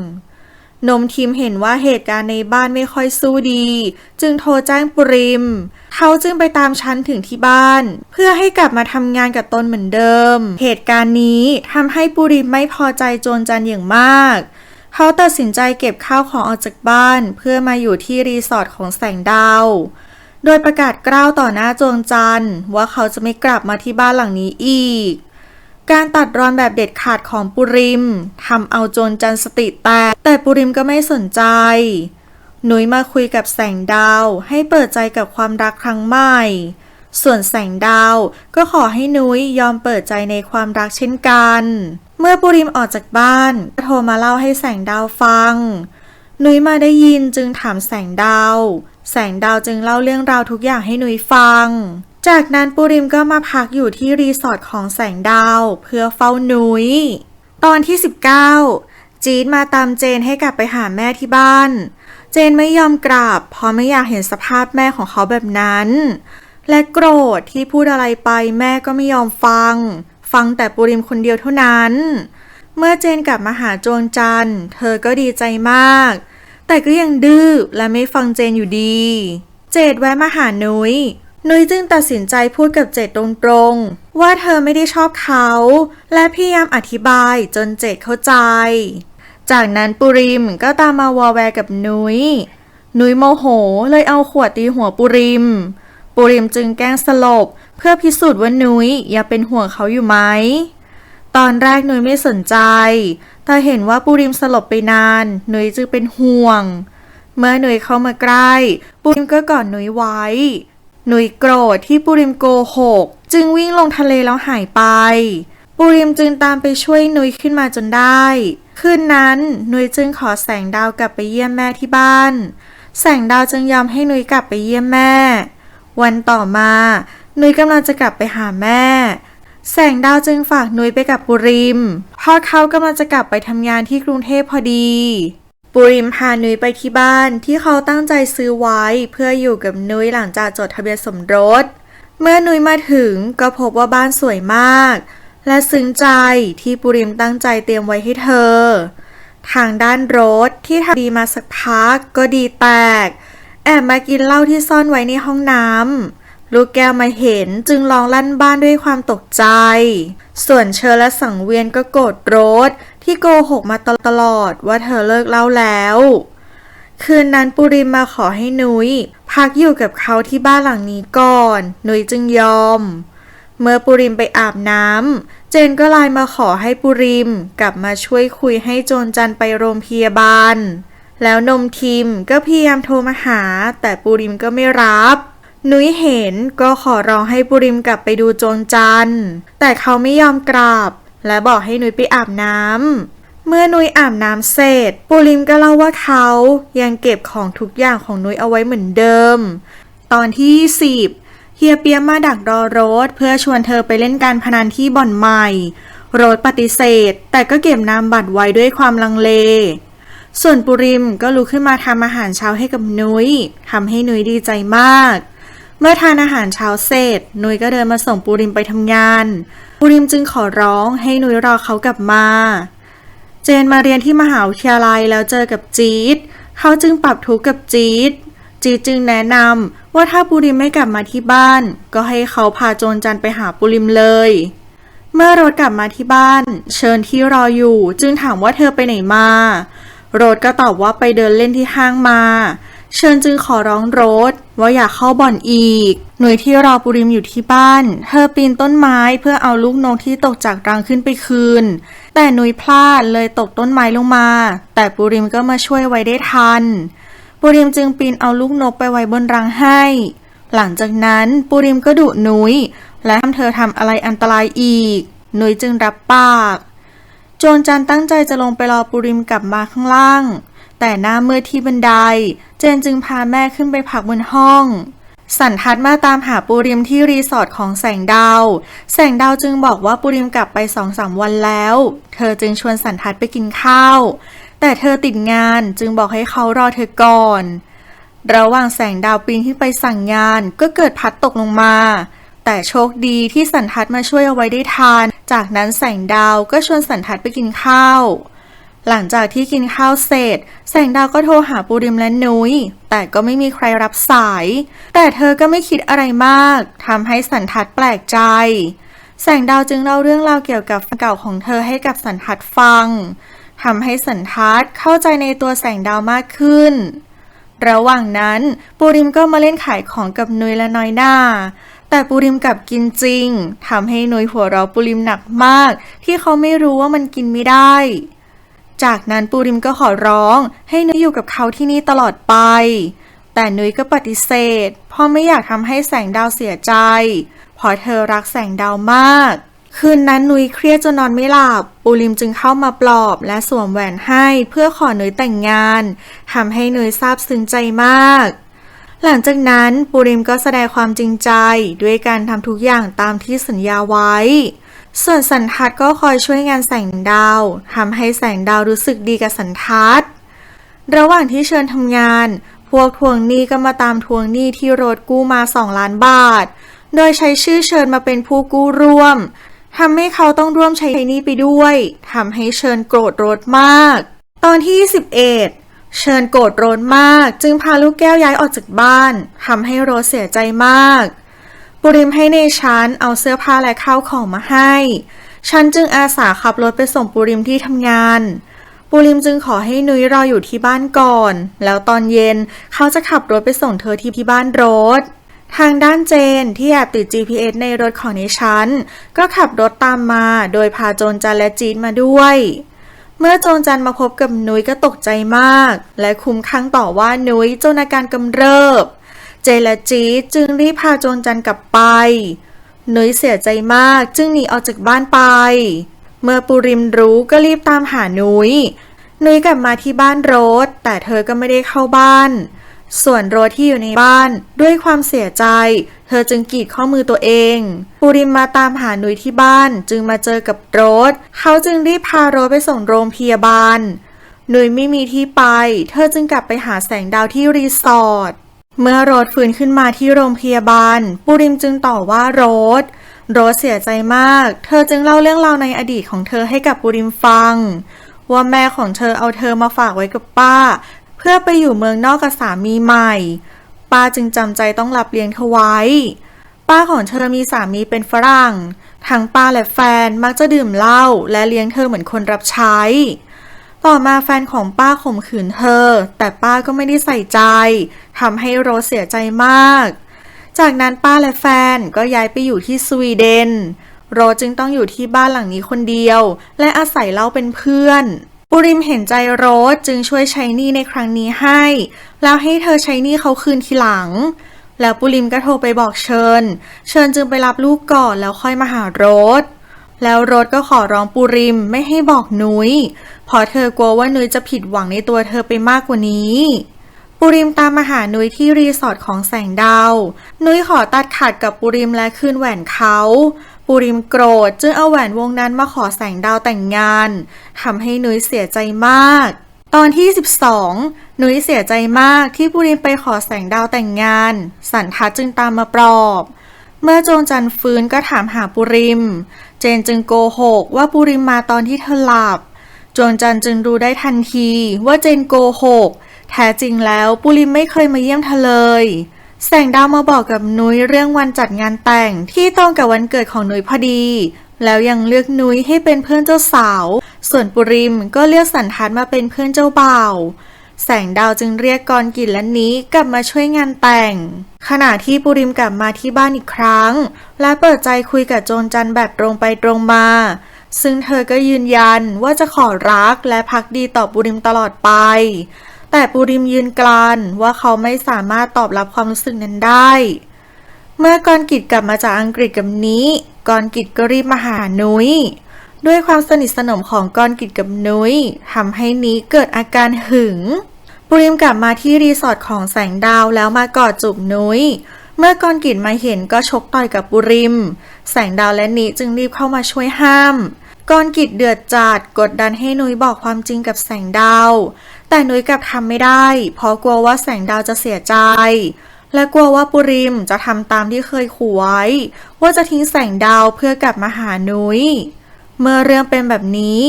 S1: นมทิมเห็นว่าเหตุการณ์ในบ้านไม่ค่อยสู้ดีจึงโทรแจ้งปุริมเขาจึงไปตามฉันถึงที่บ้านเพื่อให้กลับมาทำงานกับตนเหมือนเดิมเหตุการณ์นี้ทำให้ปุริมไม่พอใจจวงจันทร์อย่างมากเขาตัดสินใจเก็บข้าวของออกจากบ้านเพื่อมาอยู่ที่รีสอร์ทของแสงดาวโดยประกาศกล้าวต่อหน้าจวงจันทร์ว่าเขาจะไม่กลับมาที่บ้านหลังนี้อีกการตัดรอนแบบเด็ดขาดของปุริมทำเอาจวงจันทร์สติแตกแต่ปุริมก็ไม่สนใจนุ้ยมาคุยกับแสงดาวให้เปิดใจกับความรักครั้งใหม่ส่วนแสงดาวก็ขอให้นุ้ยยอมเปิดใจในความรักเช่นกันเมื่อปุริมออกจากบ้านก็โทรมาเล่าให้แสงดาวฟังนุ้ยมาได้ยินจึงถามแสงดาวจึงเล่าเรื่องราวทุกอย่างให้นุ้ยฟังจากนั้นปุริมก็มาพักอยู่ที่รีสอร์ทของแสงดาวเพื่อเฝ้านุ้ยตอนที่19จี๊ดมาตามเจนให้กลับไปหาแม่ที่บ้านเจนไม่ยอมกลับเพราะไม่อยากเห็นสภาพแม่ของเขาแบบนั้นและโกรธที่พูดอะไรไปแม่ก็ไม่ยอมฟังแต่ปุริมคนเดียวเท่านั้นเมื่อเจนกลับมาหาจวงจันทร์เธอก็ดีใจมากแต่ก็ยังดื้อและไม่ฟังเจนอยู่ดีเจดแวะมาหานุ้ยจึงตัดสินใจพูดกับเจดตรงๆว่าเธอไม่ได้ชอบเขาและพยายามอธิบายจนเจดเข้าใจจากนั้นปุริมก็ตามมาวอแวกับนุ้ยโมโหเลยเอาขวดตีหัวปุริมจึงแกล้งสลบเพื่อพิสูจน์ว่านุ้ยยังเป็นห่วงเขาอยู่ไหมตอนแรกนุ้ยไม่สนใจแต่เห็นว่าปุริมสลบไปนานนุ้ยจึงเป็นห่วงเมื่อนุ้ยเข้ามาใกล้ปุริมก็กอดนุ้ยไว้นุ้ยโกรธที่ปุริมโกหกจึงวิ่งลงทะเลแล้วหายไปปุริมจึงตามไปช่วยนุ้ยขึ้นมาจนได้คืนนั้นนุ้ยจึงขอแสงดาวกลับไปเยี่ยมแม่ที่บ้านแสงดาวจึงยอมให้นุ้ยกลับไปเยี่ยมแม่วันต่อมานุ้ยกำลังจะกลับไปหาแม่แสงดาวจึงฝากนุ้ยไปกับปุริมเพราะเขากำลังจะกลับไปทำงานที่กรุงเทพพอดีปุริมพานุ้ยไปที่บ้านที่เขาตั้งใจซื้อไว้เพื่ออยู่กับนุ้ยหลังจากจดทะเบียนสมรสเมื่อนุ้ยมาถึงก็พบว่าบ้านสวยมากและซึ้งใจที่ปุริมตั้งใจเตรียมไว้ให้เธอทางด้านรถที่ทำดีมาสักพักก็ดีแตกแอบมากินเหล้าที่ซ่อนไว้ในห้องน้ำลูกแก้วมาเห็นจึงร้องลั่นบ้านด้วยความตกใจส่วนเชอและสังเวียนก็โกรธโรสที่โกหกมาตลอดว่าเธอเลิกเหล้าแล้วคืนนั้นปุริมมาขอให้นุ้ยพักอยู่กับเขาที่บ้านหลังนี้ก่อนนุ้ยจึงยอมเมื่อปุริมไปอาบน้ำเจนก็ไลน์มาขอให้ปุริมกลับมาช่วยคุยให้จวงจันทร์ไปโรงพยาบาลแล้วนมทิมก็พยายามโทรมาหาแต่ปุริมก็ไม่รับนุ้ยเห็นก็ขอร้องให้ปุริมกลับไปดูจวงจันทร์แต่เขาไม่ยอมกลับและบอกให้นุ้ยไปอาบน้ำเมื่อนุ้ยอาบน้ำเสร็จปุริมก็เล่าว่าเขายังเก็บของทุกอย่างของนุ้ยเอาไว้เหมือนเดิมตอนที่10เฮียเปียมาดักรอโรสเพื่อชวนเธอไปเล่นการพนันที่บ่อนใหม่โรสปฏิเสธแต่ก็เก็บนามบัตรไว้ด้วยความลังเลส่วนปุริมก็ลุกขึ้นมาทำอาหารเช้าให้กับนุ้ยทำให้นุ้ยดีใจมาก เมื่อทานอาหารเช้าเสร็จนุ้ยก็เดินมาส่งปูริมไปทำงานปูริมจึงขอร้องให้นุ้ยรอเขากลับมาเจนมาเรียนที่มหาวิทยาลัยแล้วเจอกับจี๊ดเขาจึงปรับทุกข์กับจี๊ดจึงแนะนำว่าถ้าปูริมไม่กลับมาที่บ้านก็ให้เขาพาโจรจันไปหาปูริมเลยเมื่อโรสกลับมาที่บ้านเชิญที่รออยู่จึงถามว่าเธอไปไหนมาโรสก็ตอบว่าไปเดินเล่นที่ห้างมาเชิญจึงขอร้องโรสว่าอยากเข้าบ่อนอีกหน่วยที่รอปูริมอยู่ที่บ้านเธอปีนต้นไม้เพื่อเอาลูกนกที่ตกจากรังขึ้นไปคืนแต่หน่วยพลาดเลยตกต้นไม้ลงมาแต่ปูริมก็มาช่วยไว้ได้ทันปูริมจึงปีนเอาลูกนกไปไว้บนรังให้หลังจากนั้นปูริมก็ดุหนุยและห้ามเธอทำอะไรอันตรายอีกหนุยจึงรับปากโจรจันตั้งใจจะลงไปรอปูริมกลับมาข้างล่างแต่หน้ามืดที่บันไดเจนจึงพาแม่ขึ้นไปพักบนห้องสันทัดมาตามหาปูริมที่รีสอร์ทของแสงดาวจึงบอกว่าปูริมกลับไป 2-3 วันแล้วเธอจึงชวนสันทัดไปกินข้าวแต่เธอติดงานจึงบอกให้เขารอเธอก่อนระหว่างแสงดาวปีนขึ้นไปสั่งงานก็เกิดพัดตกลงมาแต่โชคดีที่สันทัดมาช่วยเอาไว้ได้ทันจากนั้นแสงดาวก็ชวนสันทัดไปกินข้าวหลังจากที่กินข้าวเสร็จแสงดาวก็โทรหาปูริมและนุ้ยแต่ก็ไม่มีใครรับสายแต่เธอก็ไม่คิดอะไรมากทำให้สันทัดแปลกใจแสงดาวจึงเล่าเรื่องราวเกี่ยวกับแฟนเก่าของเธอให้กับสันทัดฟังทำให้สันทัดเข้าใจในตัวแสงดาวมากขึ้นระหว่างนั้นปูริมก็มาเล่นขายของกับนุ้ยและน้อยหน้าแต่ปูริมกลับกินจริงทำให้นุ้ยหัวเราะปูริมหนักมากที่เขาไม่รู้ว่ามันกินไม่ได้จากนั้นปูริมก็ขอร้องให้นุ้ยอยู่กับเขาที่นี่ตลอดไปแต่นุ้ยก็ปฏิเสธเพราะไม่อยากทำให้แสงดาวเสียใจเพราะเธอรักแสงดาวมากคืนนั้นนุ้ยเครียดจนนอนไม่หลับปูริมจึงเข้ามาปลอบและสวมแหวนให้เพื่อขอนุ้ยแต่งงานทำให้นุ้ยซาบซึ้งใจมากหลังจากนั้นปูริมก็แสดงความจริงใจด้วยการทำทุกอย่างตามที่สัญญาไว้ส่วนสันทัดก็คอยช่วยงานแสงดาวทำให้แสงดาวรู้สึกดีกับสันทัดระหว่างที่เชิญทำงานพวกทวงหนี้ก็มาตามทวงหนี้ที่โรสกู้มา2 ล้านบาทโดยใช้ชื่อเชิญมาเป็นผู้กู้ร่วมทำให้เขาต้องร่วมใช้หนี้ไปด้วยทำให้เชิญโกรธโรสมากตอนที่11เชิญโกรธโรสมากจึงพาลูกแก้วย้ายออกจากบ้านทำให้โรสเสียใจมากปูริมให้ในชั้นเอาเสื้อผ้าและข้าวของมาให้ฉันจึงอาสาขับรถไปส่งปูริมที่ทำงานปูริมจึงขอให้นุ้ยรออยู่ที่บ้านก่อนแล้วตอนเย็นเขาจะขับรถไปส่งเธอที่บ้านโรสทางด้านเจนที่แอบติด GPS ในรถของในชั้นก็ขับรถตามมาโดยพาโจรจันและจีนมาด้วยเมื่อโจรจันมาพบกับนุ้ยก็ตกใจมากและคุ้มข้างต่อว่านุ้ยจนอาการกำเริบเจนและจีดจึงรีบพาโจรจันกลับไปนุ้ยเสียใจมากจึงหนีออกจากบ้านไปเมื่อปูริมรู้ก็รีบตามหานุ้ยกลับมาที่บ้านโรสแต่เธอก็ไม่ได้เข้าบ้านส่วนโรสที่อยู่ในบ้านด้วยความเสียใจเธอจึงกรีดข้อมือตัวเองปูริมมาตามหานุ้ยที่บ้านจึงมาเจอกับโรสเขาจึงรีบพาโรสไปส่งโรงพยาบาลนุ้ยไม่มีที่ไปเธอจึงกลับไปหาแสงดาวที่รีสอร์ทเมื่อโรสฟื้นขึ้นมาที่โรงพยาบาลปูริมจึงต่อว่าโรสเสียใจมากเธอจึงเล่าเรื่องราวในอดีตของเธอให้กับปูริมฟังว่าแม่ของเธอเอาเธอมาฝากไว้กับป้าเพื่อไปอยู่เมืองนอกกับสามีใหม่ป้าจึงจำใจต้องรับเลี้ยงเธอไว้ป้าของเธอมีสามีเป็นฝรั่งทั้งป้าและแฟนมักจะดื่มเหล้าและเลี้ยงเธอเหมือนคนรับใช้ต่อมาแฟนของป้าข่มขืนเธอแต่ป้าก็ไม่ได้ใส่ใจทำให้โรสเสียใจมากจากนั้นป้าและแฟนก็ย้ายไปอยู่ที่สวีเดนโรสจึงต้องอยู่ที่บ้านหลังนี้คนเดียวและอาศัยเหล้าเป็นเพื่อนปูริมเห็นใจโรสจึงช่วยใช้หนี้ในครั้งนี้ให้แล้วให้เธอใช้หนี้เขาคืนทีหลังแล้วปูริมก็โทรไปบอกเชิญจึงไปรับลูกก่อนแล้วค่อยมาหาโรสแล้วโรสก็ขอร้องปูริมไม่ให้บอกนุ้ยเพราะเธอกลัวว่านุ้ยจะผิดหวังในตัวเธอไปมากกว่านี้ปูริมตามมาหานุ้ยที่รีสอร์ทของแสงดาวนุ้ยขอตัดขาดกับปูริมและคืนแหวนเขาปูริมโกรธจึงเอาแหวนวงนั้นมาขอแสงดาวแต่งงานทำให้นุ้ยเสียใจมาก ตอนที่12นุ้ยเสียใจมากที่ปุริมไปขอแสงดาวแต่งงานสันทัดจึงตามมาปลอบเมื่อจงจันฟื้นก็ถามหาปุริมเจนจึงโกหกว่าปุริมมาตอนที่เธอหลับจงจันจึงรู้ได้ทันทีว่าเจนโกหกแท้จริงแล้วปุริมไม่เคยมาเยี่ยมเธอเลยแสงดาวมาบอกกับนุ้ยเรื่องวันจัดงานแต่งที่ตรงกับวันเกิดของนุ้ยพอดีแล้วยังเลือกนุ้ยให้เป็นเพื่อนเจ้าสาวส่วนปุริมก็เลือกสันทัดมาเป็นเพื่อนเจ้าบ่าวแสงดาวจึงเรียกกรกิจและนี้กลับมาช่วยงานแต่งขณะที่ปุริมกลับมาที่บ้านอีกครั้งและเปิดใจคุยกับโจรจันแบบตรงไปตรงมาซึ่งเธอก็ยืนยันว่าจะขอรักและภักดีต่อปุริมตลอดไปแต่ปุริมยืนกรานว่าเขาไม่สามารถตอบรับความรู้สึกนั้นได้เมื่อกรกิจกลับมาจากอังกฤษกับนี้กรกิจก็รีบมาหานุ้ยด้วยความสนิทสนมของกรกิจกับนุ้ยทำให้นี้เกิดอาการหึงปุริมกลับมาที่รีสอร์ทของแสงดาวแล้วมากอดจูบนุ้ยเมื่อกรกิจมาเห็นก็ชกต่อยกับปุริมแสงดาวและนี้จึงรีบเข้ามาช่วยห้ามกรกิจเดือดจัดกดดันให้นุ้ยบอกความจริงกับแสงดาวแต่นุ้ยกลับทำไม่ได้เพราะกลัวว่าแสงดาวจะเสียใจและกลัวว่าปุริมจะทำตามที่เคยขู่ไว้ว่าจะทิ้งแสงดาวเพื่อกลับมาหานุ้ยเมื่อเรื่องเป็นแบบนี้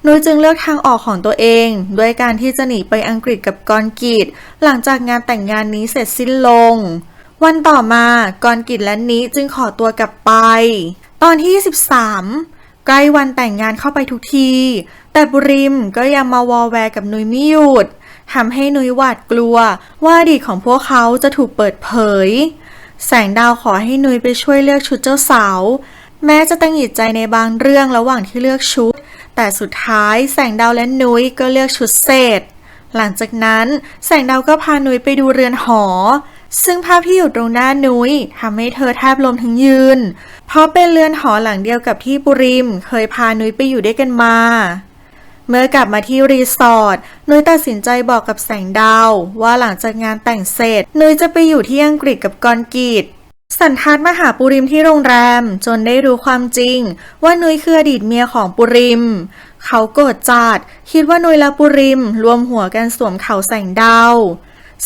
S1: นุ้ยจึงเลือกทางออกของตัวเองด้วยการที่จะหนีไปอังกฤษกับกรกิจหลังจากงานแต่งงานนี้เสร็จสิ้นลงวันต่อมากรกิจและนี้จึงขอตัวกลับไปตอนที่13ใกล้วันแต่งงานเข้าไปทุกทีแต่ปุริมก็ยังมาวอแวร์กับนุ้ยไม่หยุดทำให้นุ้ยหวาดกลัวว่าอดีตของพวกเขาจะถูกเปิดเผยแสงดาวขอให้นุ้ยไปช่วยเลือกชุดเจ้าสาวแม้จะตังหงิดใจในบางเรื่องระหว่างที่เลือกชุดแต่สุดท้ายแสงดาวและนุ้ยก็เลือกชุดเสร็จหลังจากนั้นแสงดาวก็พานุ้ยไปดูเรือนหอซึ่งภาพที่อยู่ตรงหน้านุ้ยทำให้เธอแทบล้มทั้งยืนเพราะเป็นเรือนหอหลังเดียวกับที่ปุริมเคยพานุ้ยไปอยู่ด้วยกันมาเมื่อกลับมาที่รีสอร์ทนุ้ยตัดสินใจบอกกับแสงดาวว่าหลังจากงานแต่งเสร็จนุ้ยจะไปอยู่ที่อังกฤษกับกรกิจสันทัดมาหาปุริมที่โรงแรมจนได้รู้ความจริงว่านุ้ยคืออดีตเมียของปุริมเขาโกรธจัดคิดว่านุ้ยและปุริมรวมหัวกันสวมเขาแสงดาว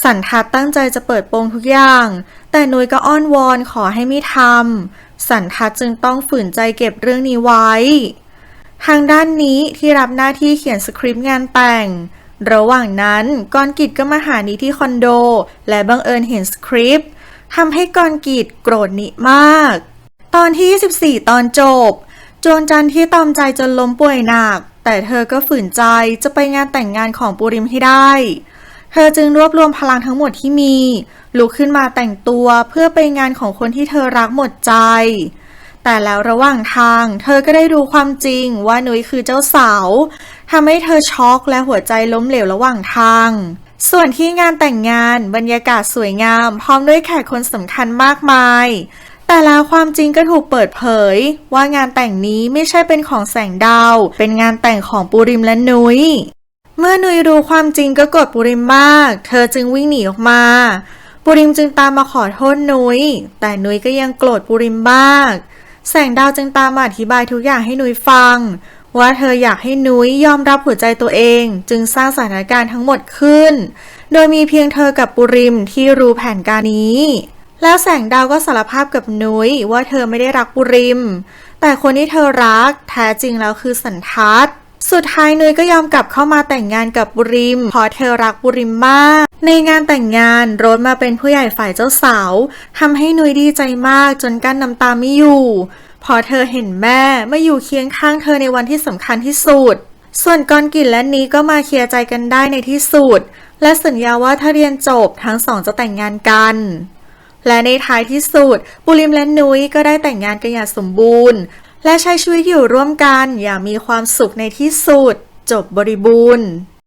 S1: สันทัดตั้งใจจะเปิดโปงทุกอย่างแต่นุ้ยก็อ้อนวอนขอให้ไม่ทำสันทัดจึงต้องฝืนใจเก็บเรื่องนี้ไว้ทางด้านนี้ที่รับหน้าที่เขียนสคริปต์งานแต่งระหว่างนั้นกรกิจก็มาหานิที่คอนโดและบังเอิญเห็นสคริปต์ทำให้กรกิจโกรธนิมากตอนที่14ตอนจบโจรจันที่ตอมใจจนล้มป่วยหนักแต่เธอก็ฝืนใจจะไปงานแต่งงานของปุริมให้ได้เธอจึงรวบรวมพลังทั้งหมดที่มีลุกขึ้นมาแต่งตัวเพื่อไปงานของคนที่เธอรักหมดใจแต่แล้วระหว่างทางเธอก็ได้รู้ความจริงว่านุ้ยคือเจ้าสาวทำให้เธอช็อกและหัวใจล้มเหลวระหว่างทางส่วนที่งานแต่งงานบรรยากาศสวยงามพร้อมด้วยแขกคนสำคัญมากมายแต่แล้วความจริงก็ถูกเปิดเผยว่างานแต่งนี้ไม่ใช่เป็นของแสงดาวเป็นงานแต่งของปุริมและนุ้ยเมื่อนุ้ยรู้ความจริงก็โกรธปุริมมากเธอจึงวิ่งหนีออกมาปุริมจึงตามมาขอโทษนุ้ยแต่นุ้ยก็ยังโกรธปุริมมากแสงดาวจึงตามมาอธิบายทุกอย่างให้นุ้ยฟังว่าเธออยากให้นุ้ยยอมรับหัวใจตัวเองจึงสร้างสถานการณ์ทั้งหมดขึ้นโดยมีเพียงเธอกับปุริมที่รู้แผนการนี้แล้วแสงดาวก็สารภาพกับนุ้ยว่าเธอไม่ได้รักปุริมแต่คนที่เธอรักแท้จริงแล้วคือสันทัดสุดท้ายนุ้ยก็ยอมกลับเข้ามาแต่งงานกับปุริมเพราะเธอรักปุริมมากในงานแต่งงานโรสมาเป็นผู้ใหญ่ฝ่ายเจ้าสาวทำให้นุ้ยดีใจมากจนกั้นน้ำตาไม่อยู่พอเธอเห็นแม่มาอยู่เคียงข้างเธอในวันที่สำคัญที่สุดส่วนกรกิจและนี้ก็มาเคลียร์ใจกันได้ในที่สุดและสัญญาว่าถ้าเรียนจบทั้งสองจะแต่งงานกันและในท้ายที่สุดปุริมและนุ้ยก็ได้แต่งงานกันอย่างสมบูรณ์และใช้ชีวิตอยู่ร่วมกันอย่างมีความสุขในที่สุดจบบริบูรณ์